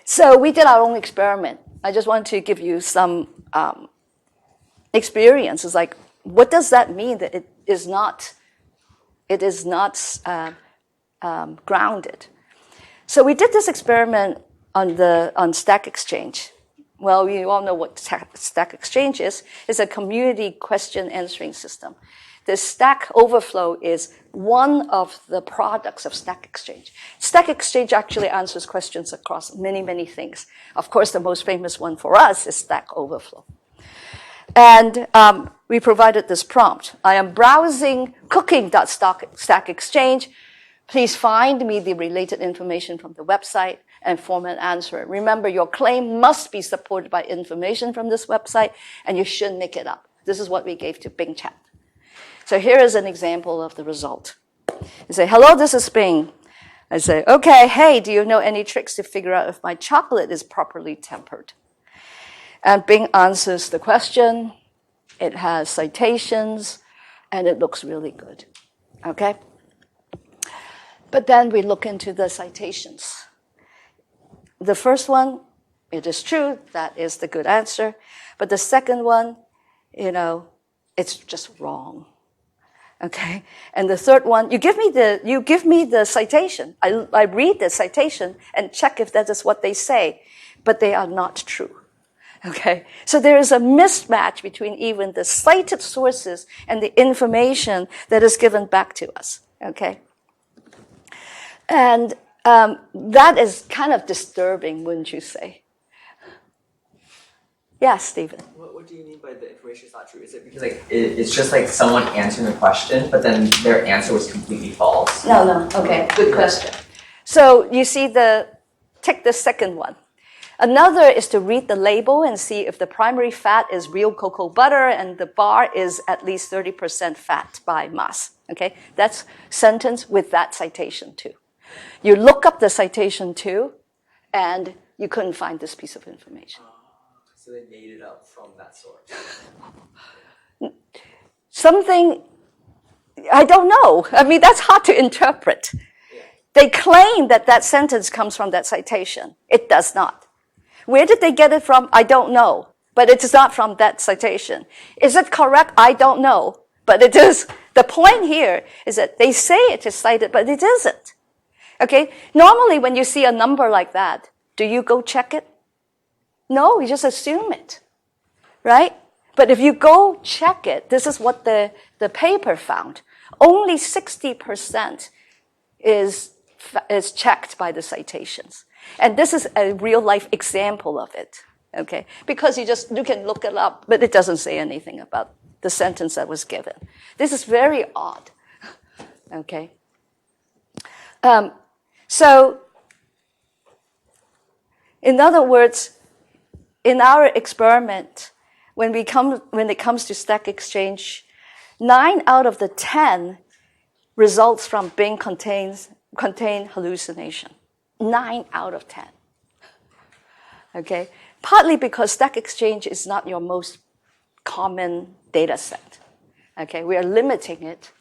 So we did our own experiment. I just want to give you some experiences. Like, what does that mean that it is not grounded? So we did this experiment on Stack Exchange. Well, you all know what Stack Exchange is. It's a community question answering system. The Stack Overflow is one of the products of Stack Exchange. Stack Exchange actually answers questions across many, many things. Of course, the most famous one for us is Stack Overflow. And we provided this prompt. I am browsing cooking.stack exchange. Please find me the related information from the website and form an answer. Remember, your claim must be supported by information from this website, and you shouldn't make it up. This is what we gave to Bing Chat. So here is an example of the result. You say, hello, this is Bing. I say, okay, hey, do you know any tricks to figure out if my chocolate is properly tempered? And Bing answers the question. It has citations, and it looks really good. Okay? But then we look into the citations. The first one, it is true, that is the good answer. But the second one, it's just wrong. Okay? And the third one, you give me the citation. I read the citation and check if that is what they say, but they are not true. Okay? So there is a mismatch between even the cited sources and the information that is given back to us. Okay? And that is kind of disturbing, wouldn't you say? Yes, Stephen. What do you mean by the information is not true? Is it because it's just like someone answering the question, but then their answer was completely false? No. Okay, good question. So you see take the second one. Another is to read the label and see if the primary fat is real cocoa butter and the bar is at least 30% fat by mass. Okay, that's sentence with that citation too. You look up the citation too, and you couldn't find this piece of information. So they made it up from that source. Something, I don't know. I mean, that's hard to interpret. Yeah. They claim that sentence comes from that citation. It does not. Where did they get it from? I don't know. But it is not from that citation. Is it correct? I don't know. But it is. The point here is that they say it is cited, but it isn't. Okay? Normally, when you see a number like that, do you go check it? No, you just assume it. Right? But if you go check it, this is what the paper found. Only 60% is checked by the citations. And this is a real-life example of it, okay? Because you can look it up, but it doesn't say anything about the sentence that was given. This is very odd, okay? So, in other words, in our experiment, when it comes to Stack Exchange, 9 out of the 10 results from Bing contain hallucination. 9 out of 10. Okay? Partly because Stack Exchange is not your most common data set. Okay? We are limiting it.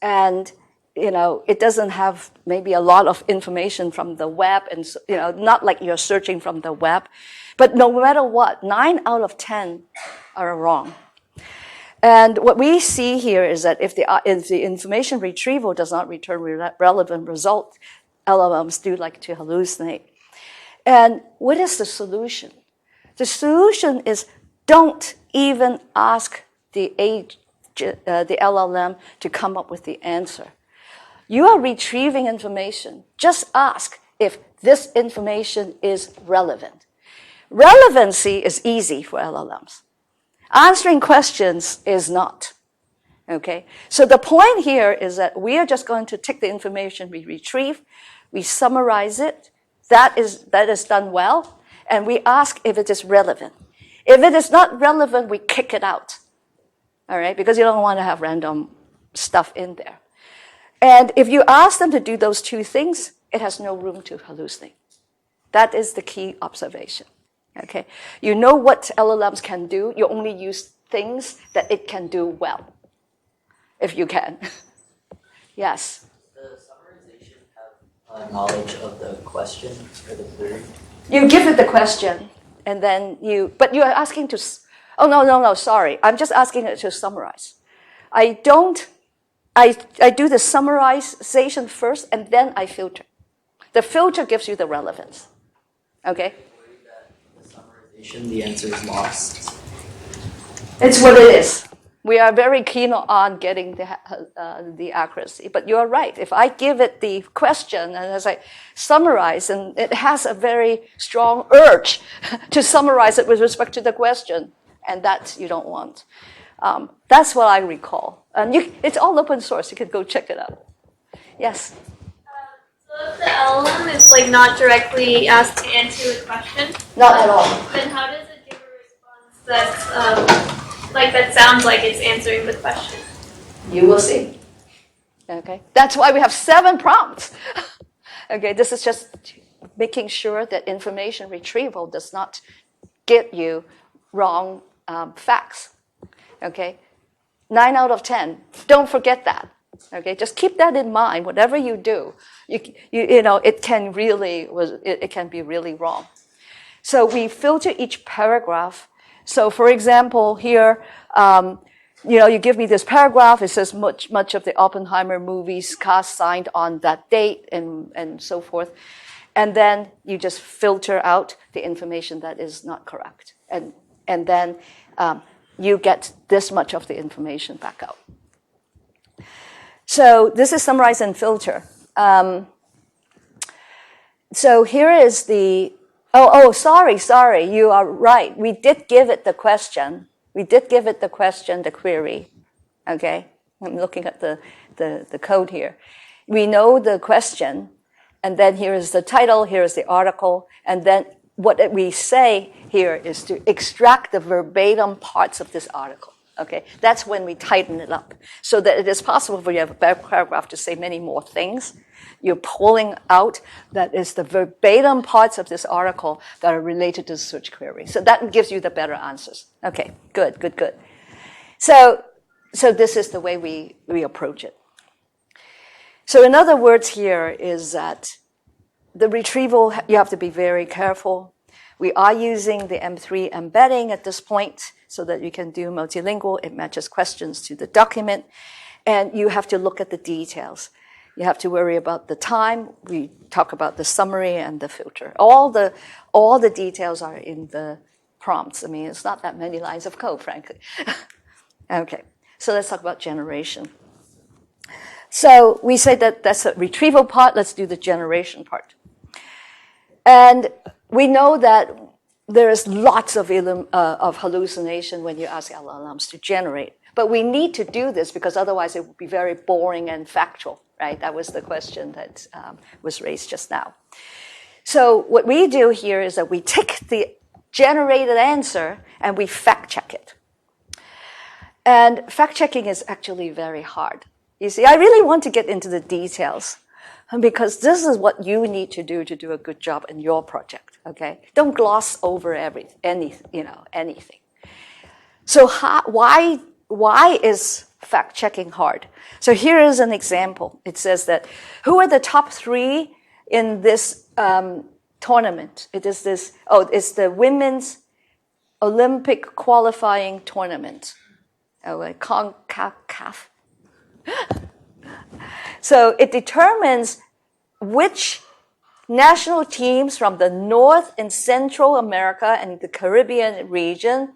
And it doesn't have maybe a lot of information from the web, and not like you're searching from the web. But no matter what, 9 out of 10 are wrong. And what we see here is that if the information retrieval does not return relevant result, LLMs do like to hallucinate. And what is the solution? The solution is don't even ask the LLM to come up with the answer. You are retrieving information. Just ask if this information is relevant. Relevancy is easy for LLMs. Answering questions is not. Okay? So the point here is that we are just going to take the information we retrieve, we summarize it, that is done well, and we ask if it is relevant. If it is not relevant, we kick it out. All right? Because you don't want to have random stuff in there. And if you ask them to do those two things, it has no room to hallucinate. That is the key observation. Okay? You know what LLMs can do. You only use things that it can do well, if you can. Yes? Does the summarization have knowledge of the question or the query? You give it the question, and then but you are asking to, oh, no, sorry. I'm just asking it to summarize. I do the summarization first, and then I filter. The filter gives you the relevance. Okay? The answer is lost. It's what it is. We are very keen on getting the accuracy, but you're right. If I give it the question and as I summarize, and it has a very strong urge to summarize it with respect to the question, and that you don't want. That's what I recall. And it's all open source. You can go check it out. Yes? So if the LLM is not directly asked to answer the question, Not at all. then how does it give a response that sounds like it's answering the question? You will see. Okay, that's why we have 7 prompts. Okay, this is just making sure that information retrieval does not get you wrong facts. Okay, 9 out of 10. Don't forget that. Okay, just keep that in mind. Whatever you do, it can be really wrong. So we filter each paragraph. So for example, here, you give me this paragraph. It says much of the Oppenheimer movies cast signed on that date and so forth. And then you just filter out the information that is not correct. And then you get this much of the information back out. So this is summarize and filter. So here is the, sorry, you are right. We did give it the question. The query. Okay, I'm looking at the code here. We know the question, and then here is the title, here is the article, and then what we say here is to extract the verbatim parts of this article. Okay, that's when we tighten it up, so that it is possible for you to have a paragraph to say many more things. You're pulling out that is the verbatim parts of this article that are related to the search query. So that gives you the better answers. Okay, good. So this is the way we approach it. So in other words here is that the retrieval, you have to be very careful. We are using the M3 embedding at this point so that you can do multilingual. It matches questions to the document. And you have to look at the details. You have to worry about the time. We talk about the summary and the filter. All the details are in the prompts. I mean, it's not that many lines of code, frankly. Okay, so let's talk about generation. So we say that that's a retrieval part. Let's do the generation part. And we know that there is lots of hallucination when you ask LLMs to generate. But we need to do this because otherwise it would be very boring and factual, right? That was the question that was raised just now. So what we do here is that we take the generated answer and we fact check it. And fact checking is actually very hard. You see, I really want to get into the details because this is what you need to do a good job in your project, okay? Don't gloss over anything. So why is fact-checking hard. So here is an example. It says that who are the top 3 in this tournament? It's the women's Olympic qualifying tournament. CONCACAF. So it determines which national teams from the North and Central America and the Caribbean region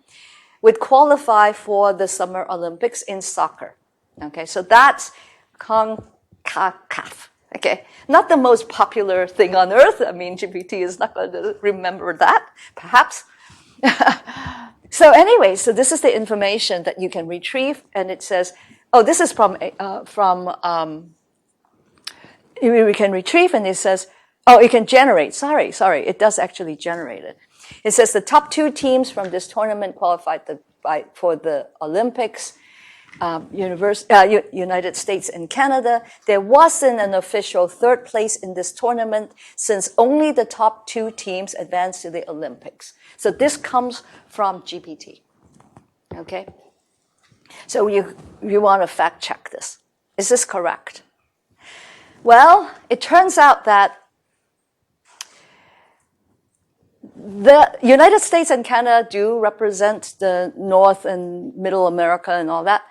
would qualify for the Summer Olympics in soccer. Okay, so that's CONCACAF. Okay, not the most popular thing on earth. I mean, GPT is not going to remember that, perhaps. So anyway, so this is the information that you can retrieve, and it says, oh, this is we can retrieve, and it says, oh, it can generate. Sorry, it does actually generate it. It says the top 2 teams from this tournament qualified for the Olympics, United States and Canada. There wasn't an official 3rd place in this tournament since only the top 2 teams advanced to the Olympics. So this comes from GPT. Okay? So you want to fact check this. Is this correct? Well, it turns out that the United States and Canada do represent the North and Middle America and all that,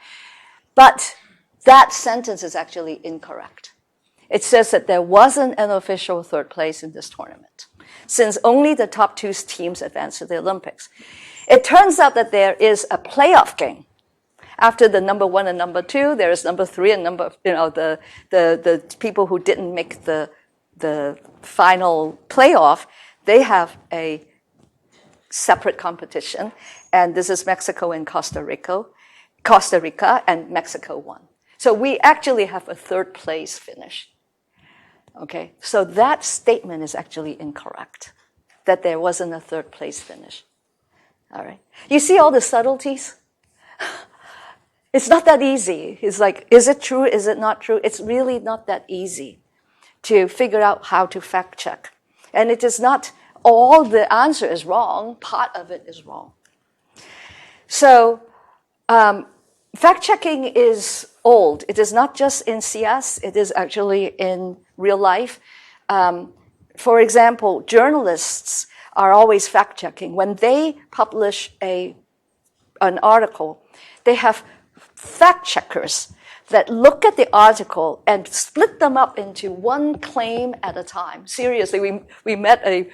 but that sentence is actually incorrect. It says that there wasn't an official 3rd place in this tournament, since only the top 2 teams advanced to the Olympics. It turns out that there is a playoff game. After the number 1 and number 2, there is number 3 and the people who didn't make the final playoff. They have a separate competition, and this is Mexico and Costa Rica, and Mexico won. So we actually have a 3rd place finish. Okay, so that statement is actually incorrect, that there wasn't a 3rd place finish. All right, you see all the subtleties? It's not that easy. It's like, is it true? Is it not true? It's really not that easy to figure out how to fact check. And it is not all the answer is wrong. Part of it is wrong. So fact checking is old. It is not just in CS. It is actually in real life. For example, journalists are always fact checking. When they publish an article, they have fact checkers that look at the article and split them up into one claim at a time. Seriously, we met a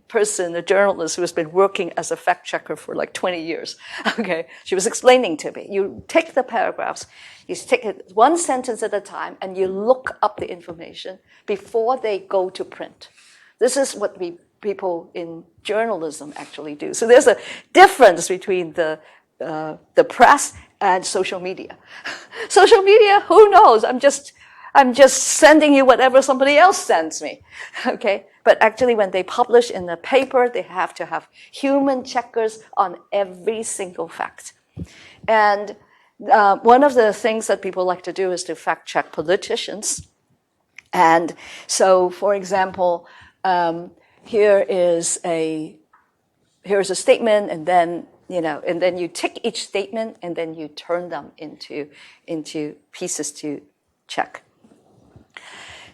person, a journalist who has been working as a fact checker for like 20 years. Okay, she was explaining to me, you take the paragraphs, you take it one sentence at a time, and you look up the information before they go to print. This is what people in journalism actually do. So there's a difference between the press and social media. Social media, who knows? I'm just sending you whatever somebody else sends me. Okay? But actually when they publish in the paper, they have to have human checkers on every single fact. And one of the things that people like to do is to fact check politicians. And so, for example, here's a statement, and then you take each statement and then you turn them into pieces to check.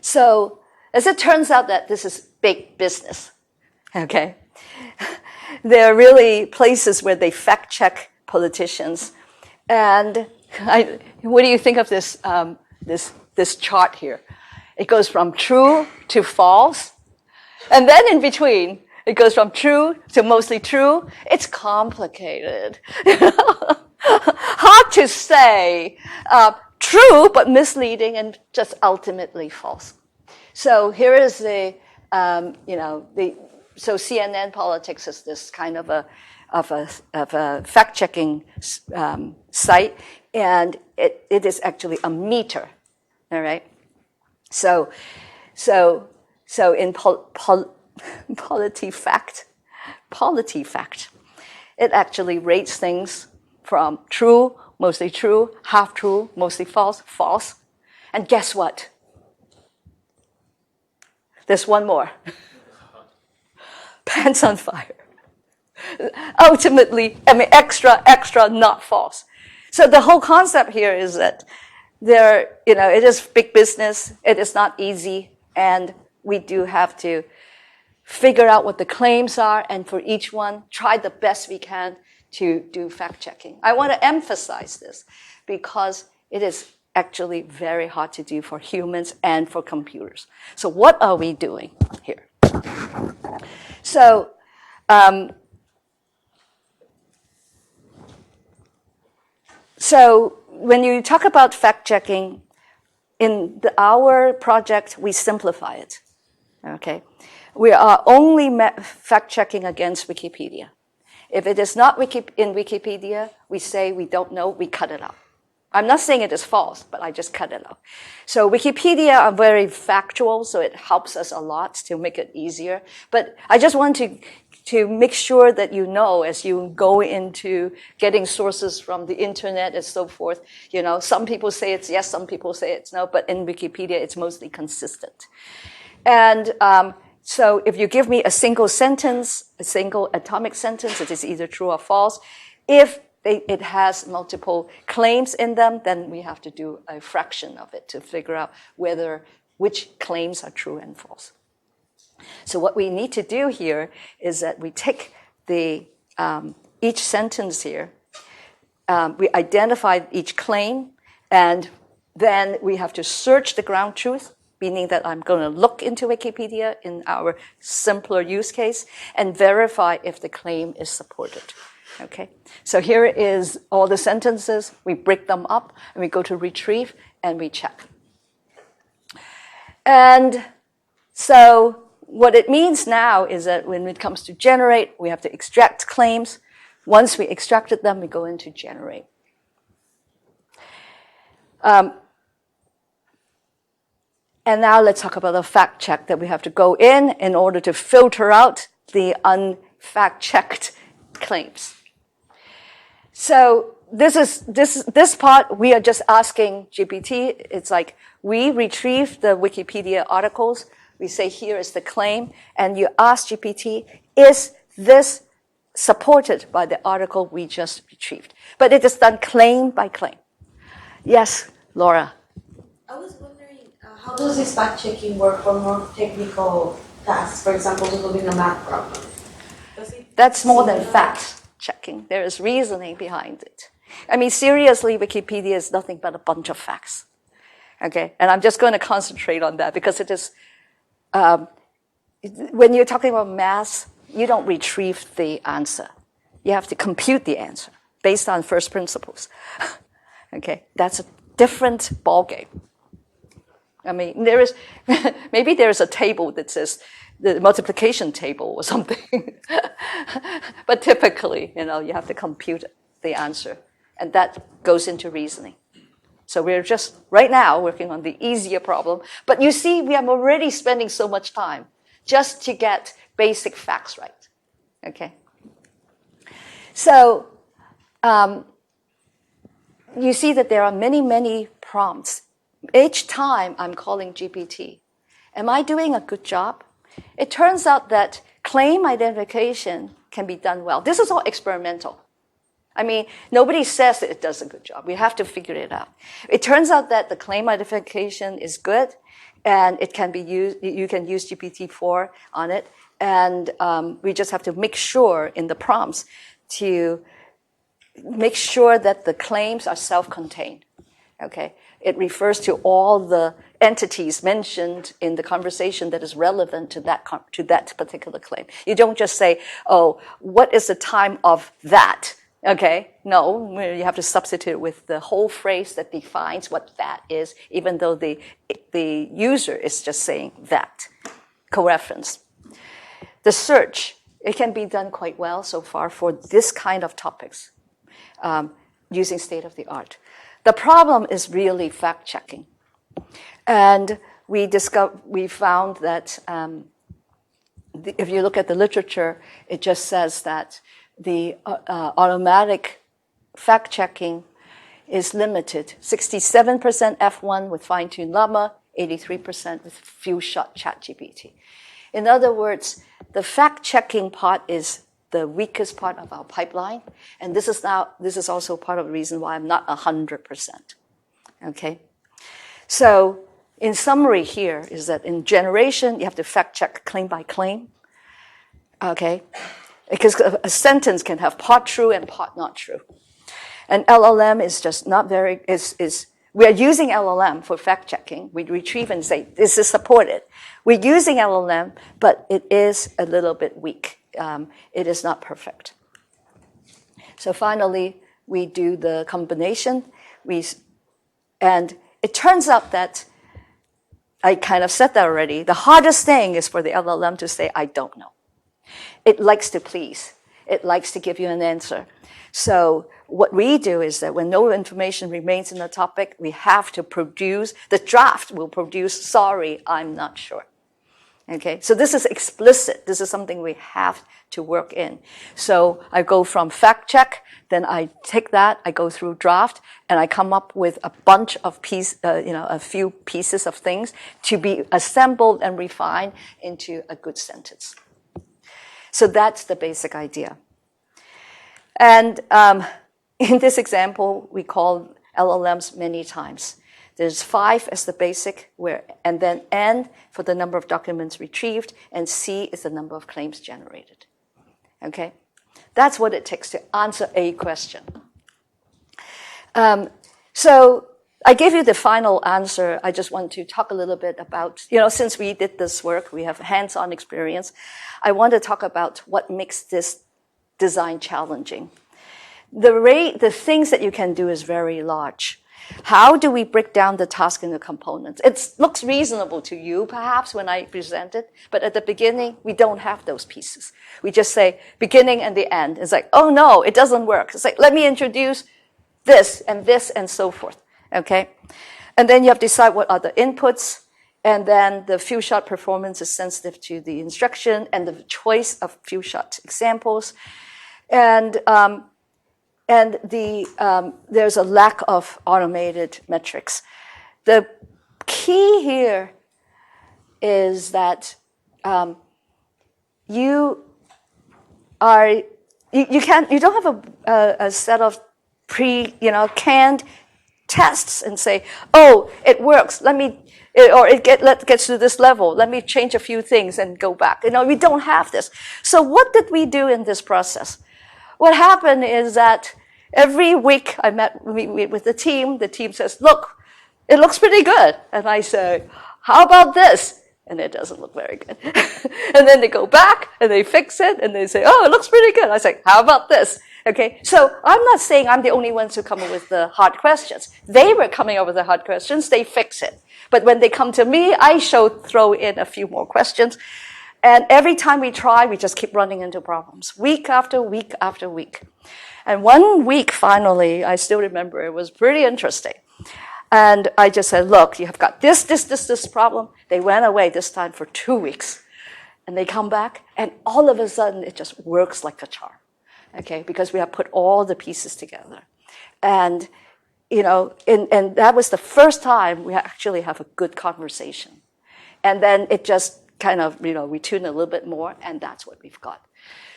So, as it turns out that this is big business, okay? There are really places where they fact check politicians. And what do you think of this, this chart here? It goes from true to false. And then in between, it goes from true to mostly true. It's complicated. Hard to say. True, but misleading and just ultimately false. So here is so CNN Politics is this kind of a fact-checking site, and it is actually a meter, all right? So in PolityFact, it actually rates things from true, mostly true, half true, mostly false, false. And guess what? There's one more. Pants on fire. Ultimately, extra, not false. So the whole concept here is that it is big business. It is not easy, and we do have to figure out what the claims are, and for each one, try the best we can to do fact checking. I want to emphasize this because it is actually very hard to do for humans and for computers. So what are we doing here? So when you talk about fact checking, in our project, we simplify it. Okay, we are only fact checking against Wikipedia. If it is not in Wikipedia, we say we don't know, we cut it out. I'm not saying it is false, but I just cut it out. So Wikipedia are very factual, so it helps us a lot to make it easier. But I just want to make sure that you know as you go into getting sources from the internet and so forth, some people say it's yes, some people say it's no, but in Wikipedia, it's mostly consistent. And so if you give me a single sentence, a single atomic sentence, it is either true or false. If it has multiple claims in them, then we have to do a fraction of it to figure out which claims are true and false. So what we need to do here is that we take each sentence here, we identify each claim, and then we have to search the ground truth, meaning that I'm going to look into Wikipedia in our simpler use case and verify if the claim is supported. Okay, so here is all the sentences. We break them up, and we go to retrieve, and we check. And so what it means now is that when it comes to generate, we have to extract claims. Once we extracted them, we go into generate. And now let's talk about the fact check that we have to go in order to filter out the unfact-checked claims. So this part, we are just asking GPT. It's like we retrieve the Wikipedia articles. We say, here is the claim. And you ask GPT, is this supported by the article we just retrieved? But it is done claim by claim. Yes, Laura. I was wondering, how does this fact checking work for more technical tasks? For example, solving a math problem. That's more than fact checking. There is reasoning behind it. I mean, seriously, Wikipedia is nothing but a bunch of facts. Okay, and I'm just going to concentrate on that because it is, when you're talking about math, you don't retrieve the answer. You have to compute the answer based on first principles. Okay, that's a different ballgame. I mean, maybe there is a table that says the multiplication table or something. But typically, you have to compute the answer. And that goes into reasoning. So we're just, right now, working on the easier problem. But you see, we are already spending so much time just to get basic facts right. Okay? So you see that there are many, many prompts. Each time I'm calling GPT, am I doing a good job? It turns out that claim identification can be done well. This is all experimental. I mean, nobody says that it does a good job. We have to figure it out. It turns out that the claim identification is good, and it can be used. You can use GPT-4 on it, and we just have to make sure in the prompts to make sure that the claims are self-contained. Okay, it refers to all the entities mentioned in the conversation that is relevant to that particular claim. You don't just say, "Oh, what is the time of that?" Okay, no, you have to substitute with the whole phrase that defines what that is, even though the user is just saying that. Co-reference. The search, it can be done quite well so far for this kind of topics, using state-of-the-art. The problem is really fact-checking. And we found that if you look at the literature, it just says that the automatic fact-checking is limited. 67% F1 with fine-tuned llama, 83% with few-shot ChatGPT. In other words, the fact-checking part is the weakest part of our pipeline. And this is also part of the reason why I'm not 100%. Okay? So in summary here is that in generation, you have to fact check claim by claim. Okay? Because a sentence can have part true and part not true. And LLM is just not very, we are using LLM for fact checking. We retrieve and say, this is supported. We're using LLM, but it is a little bit weak. It is not perfect. So finally, we do the combination. And it turns out that, I kind of said that already, the hardest thing is for the LLM to say, I don't know. It likes to please. It likes to give you an answer. So what we do is that when no information remains in the topic, we have to produce, the draft will produce, sorry, I'm not sure. Okay, so this is explicit. This is something we have to work in. So I go from fact check, then I take that, I go through draft, and I come up with a bunch of a few pieces of things to be assembled and refined into a good sentence. So that's the basic idea. And in this example, we call LLMs many times. There's 5 as the basic, and then N for the number of documents retrieved, and C is the number of claims generated. Okay? That's what it takes to answer a question. So I gave you the final answer. I just want to talk a little bit about, since we did this work, we have hands-on experience. I want to talk about what makes this design challenging. The things that you can do is very large. How do we break down the task into components? It looks reasonable to you, perhaps, when I present it, but at the beginning, we don't have those pieces. We just say beginning and the end. It's like, oh no, it doesn't work. It's like, let me introduce this and so forth, okay? And then you have to decide what are the inputs, and then the few shot performance is sensitive to the instruction and the choice of few shot examples. And there's a lack of automated metrics. The key here is that you don't have a set of canned tests and say, oh, it works. It gets to this level. Let me change a few things and go back. We don't have this. So what did we do in this process? What happened is that every week I meet with the team. The team says, look, it looks pretty good. And I say, how about this? And it doesn't look very good. And then they go back and they fix it and they say, oh, it looks pretty good. I say, how about this? Okay, so I'm not saying I'm the only ones who come up with the hard questions. They were coming up with the hard questions. They fix it. But when they come to me, I throw in a few more questions. And every time we try, we just keep running into problems, week after week after week. And one week, finally, I still remember, it was pretty interesting. And I just said, look, you have got this problem. They went away this time for 2 weeks. And they come back, and all of a sudden, it just works like a charm. Okay, because we have put all the pieces together. And, and that was the first time we actually have a good conversation. And then it just kind of, we tune a little bit more, and that's what we've got.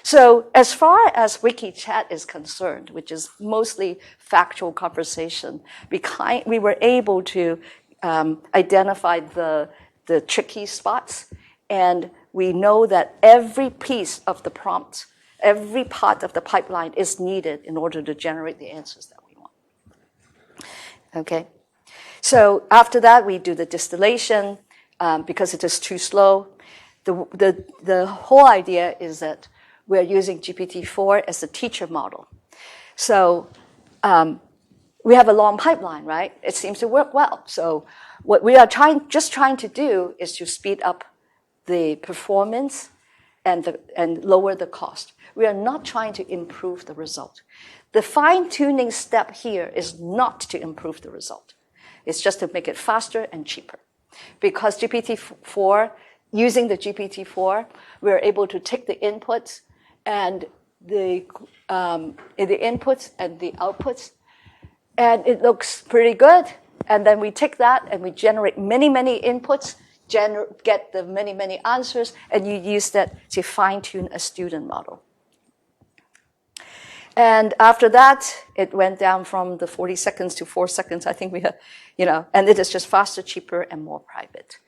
So as far as WikiChat is concerned, which is mostly factual conversation, we were able to identify the tricky spots, and we know that every piece of the prompt, every part of the pipeline is needed in order to generate the answers that we want. Okay, so after that, we do the distillation because it is too slow. The whole idea is that we're using GPT-4 as a teacher model. So we have a long pipeline, right? It seems to work well. So what we are just trying to do is to speed up the performance and lower the cost. We are not trying to improve the result. The fine-tuning step here is not to improve the result. It's just to make it faster and cheaper. Because GPT-4, using the GPT-4, we're able to take the inputs and the inputs and the outputs, and it looks pretty good. And then we take that and we generate many, many inputs, get the many, many answers, and you use that to fine-tune a student model. And after that, it went down from the 40 seconds to 4 seconds. I think we have, and it is just faster, cheaper, and more private.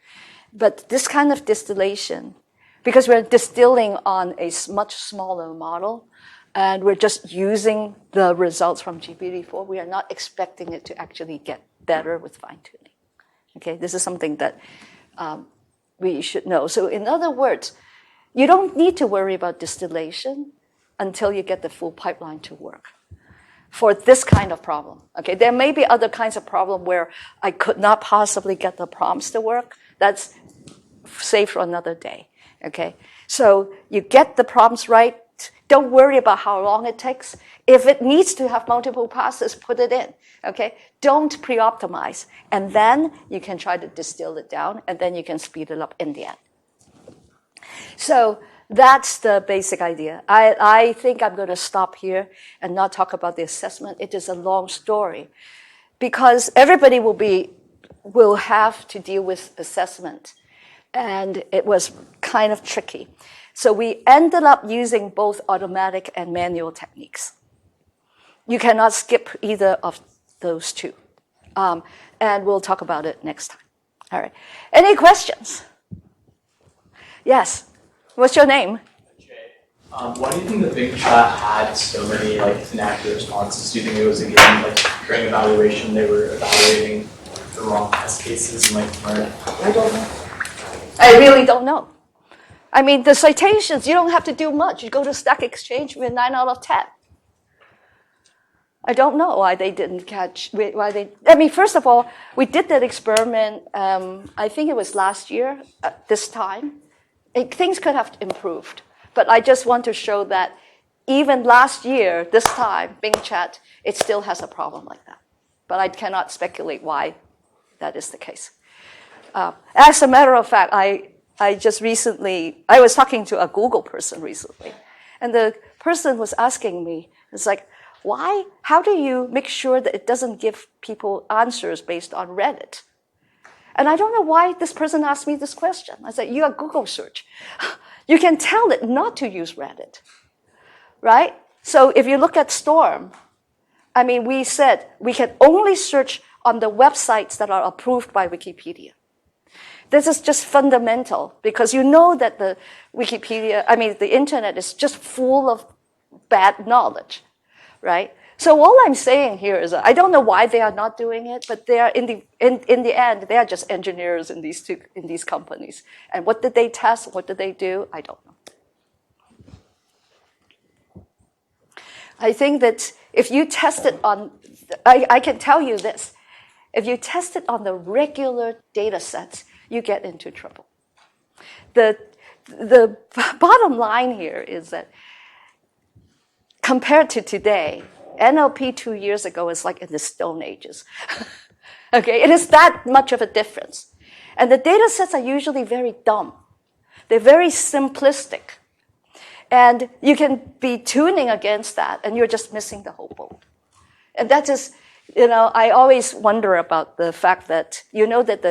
But this kind of distillation, because we're distilling on a much smaller model, and we're just using the results from GPT-4, we are not expecting it to actually get better with fine-tuning. Okay, this is something that we should know. So in other words, you don't need to worry about distillation until you get the full pipeline to work for this kind of problem. Okay, there may be other kinds of problem where I could not possibly get the prompts to work. That's saved for another day. Okay, so you get the prompts right. Don't worry about how long it takes. If it needs to have multiple passes, put it in. Okay, don't pre-optimize, and then you can try to distill it down, and then you can speed it up in the end. So that's the basic idea. I think I'm going to stop here and not talk about the assessment. It is a long story because everybody will have to deal with assessment. And it was kind of tricky. So we ended up using both automatic and manual techniques. You cannot skip either of those two. And we'll talk about it next time. All right. Any questions? Yes. What's your name? Jay. Why do you think the big chat had so many inaccurate responses? Do you think it was again during evaluation they were evaluating the wrong test cases and learning? I don't know. I really don't know. I mean, the citations, you don't have to do much. You go to Stack Exchange with 9 out of 10. I don't know why they didn't catch, first of all, we did that experiment, I think it was last year at this time. Things could have improved. But I just want to show that even last year, this time, Bing Chat, it still has a problem like that. But I cannot speculate why that is the case. As a matter of fact, I was talking to a Google person recently, and the person was asking me, it's like, how do you make sure that it doesn't give people answers based on Reddit? And I don't know why this person asked me this question. I said, you are Google search. You can tell it not to use Reddit, right? So if you look at Storm, we said we can only search on the websites that are approved by Wikipedia. This is just fundamental because you know that the internet is just full of bad knowledge, right? So all I'm saying here is I don't know why they are not doing it, but they are in the end they are just engineers in these companies. And what did they test? What did they do? I don't know. I think that if you test it on, I can tell you this, if you test it on the regular data sets, you get into trouble. The bottom line here is that compared to today, NLP 2 years ago is like in the Stone Ages. Okay, it is that much of a difference. And the data sets are usually very dumb. They're very simplistic. And you can be tuning against that, and you're just missing the whole boat. And that is, I always wonder about the fact that, that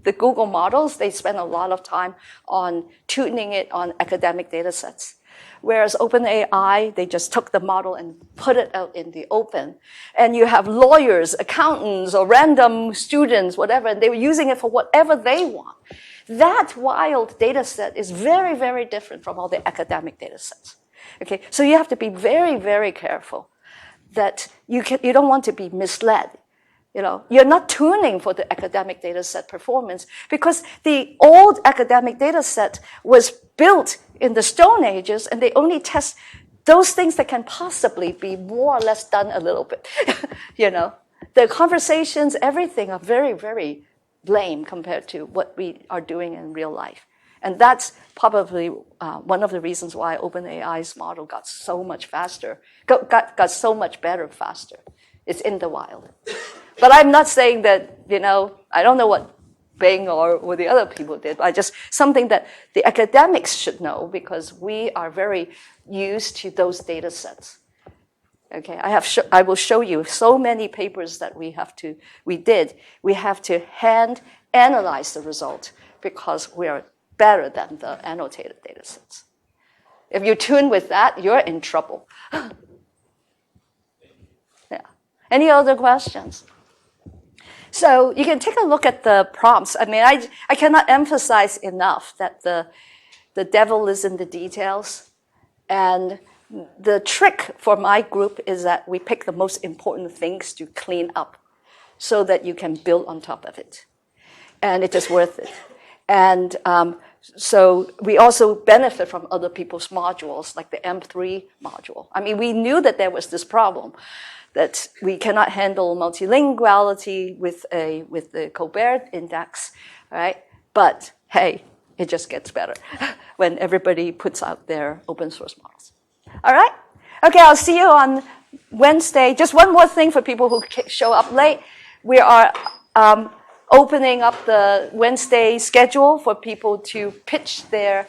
the Google models, they spend a lot of time on tuning it on academic data sets. Whereas OpenAI, they just took the model and put it out in the open. And you have lawyers, accountants, or random students, whatever, and they were using it for whatever they want. That wild data set is very, very different from all the academic data sets. Okay, so you have to be very, very careful that you don't want to be misled. You're not tuning for the academic data set performance because the old academic data set was built in the Stone Ages, and they only test those things that can possibly be more or less done a little bit. The conversations, everything are very, very lame compared to what we are doing in real life. And that's probably one of the reasons why OpenAI's model got so much faster, got so much better faster. It's in the wild. But I'm not saying that, I don't know what Bing or the other people did, but just something that the academics should know because we are very used to those data sets. Okay, I will show you so many papers that we have to hand analyze the result because we are better than the annotated data sets. If you tune with that, you're in trouble. Any other questions? So you can take a look at the prompts. I mean, I cannot emphasize enough that the devil is in the details. And the trick for my group is that we pick the most important things to clean up so that you can build on top of it. And it is worth it. And so we also benefit from other people's modules, like the M3 module. I mean, we knew that there was this problem, that we cannot handle multilinguality with the Colbert index, right? But hey, it just gets better when everybody puts out their open source models. All right? Okay, I'll see you on Wednesday. Just one more thing for people who show up late. We are opening up the Wednesday schedule for people to pitch their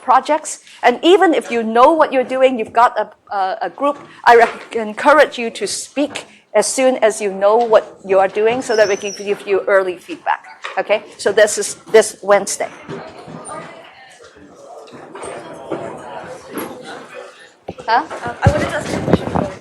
projects. And even if you know what you're doing, you've got a group, I encourage you to speak as soon as you know what you are doing so that we can give you early feedback. Okay? So this is this Wednesday. Huh? I wanted to ask you a question.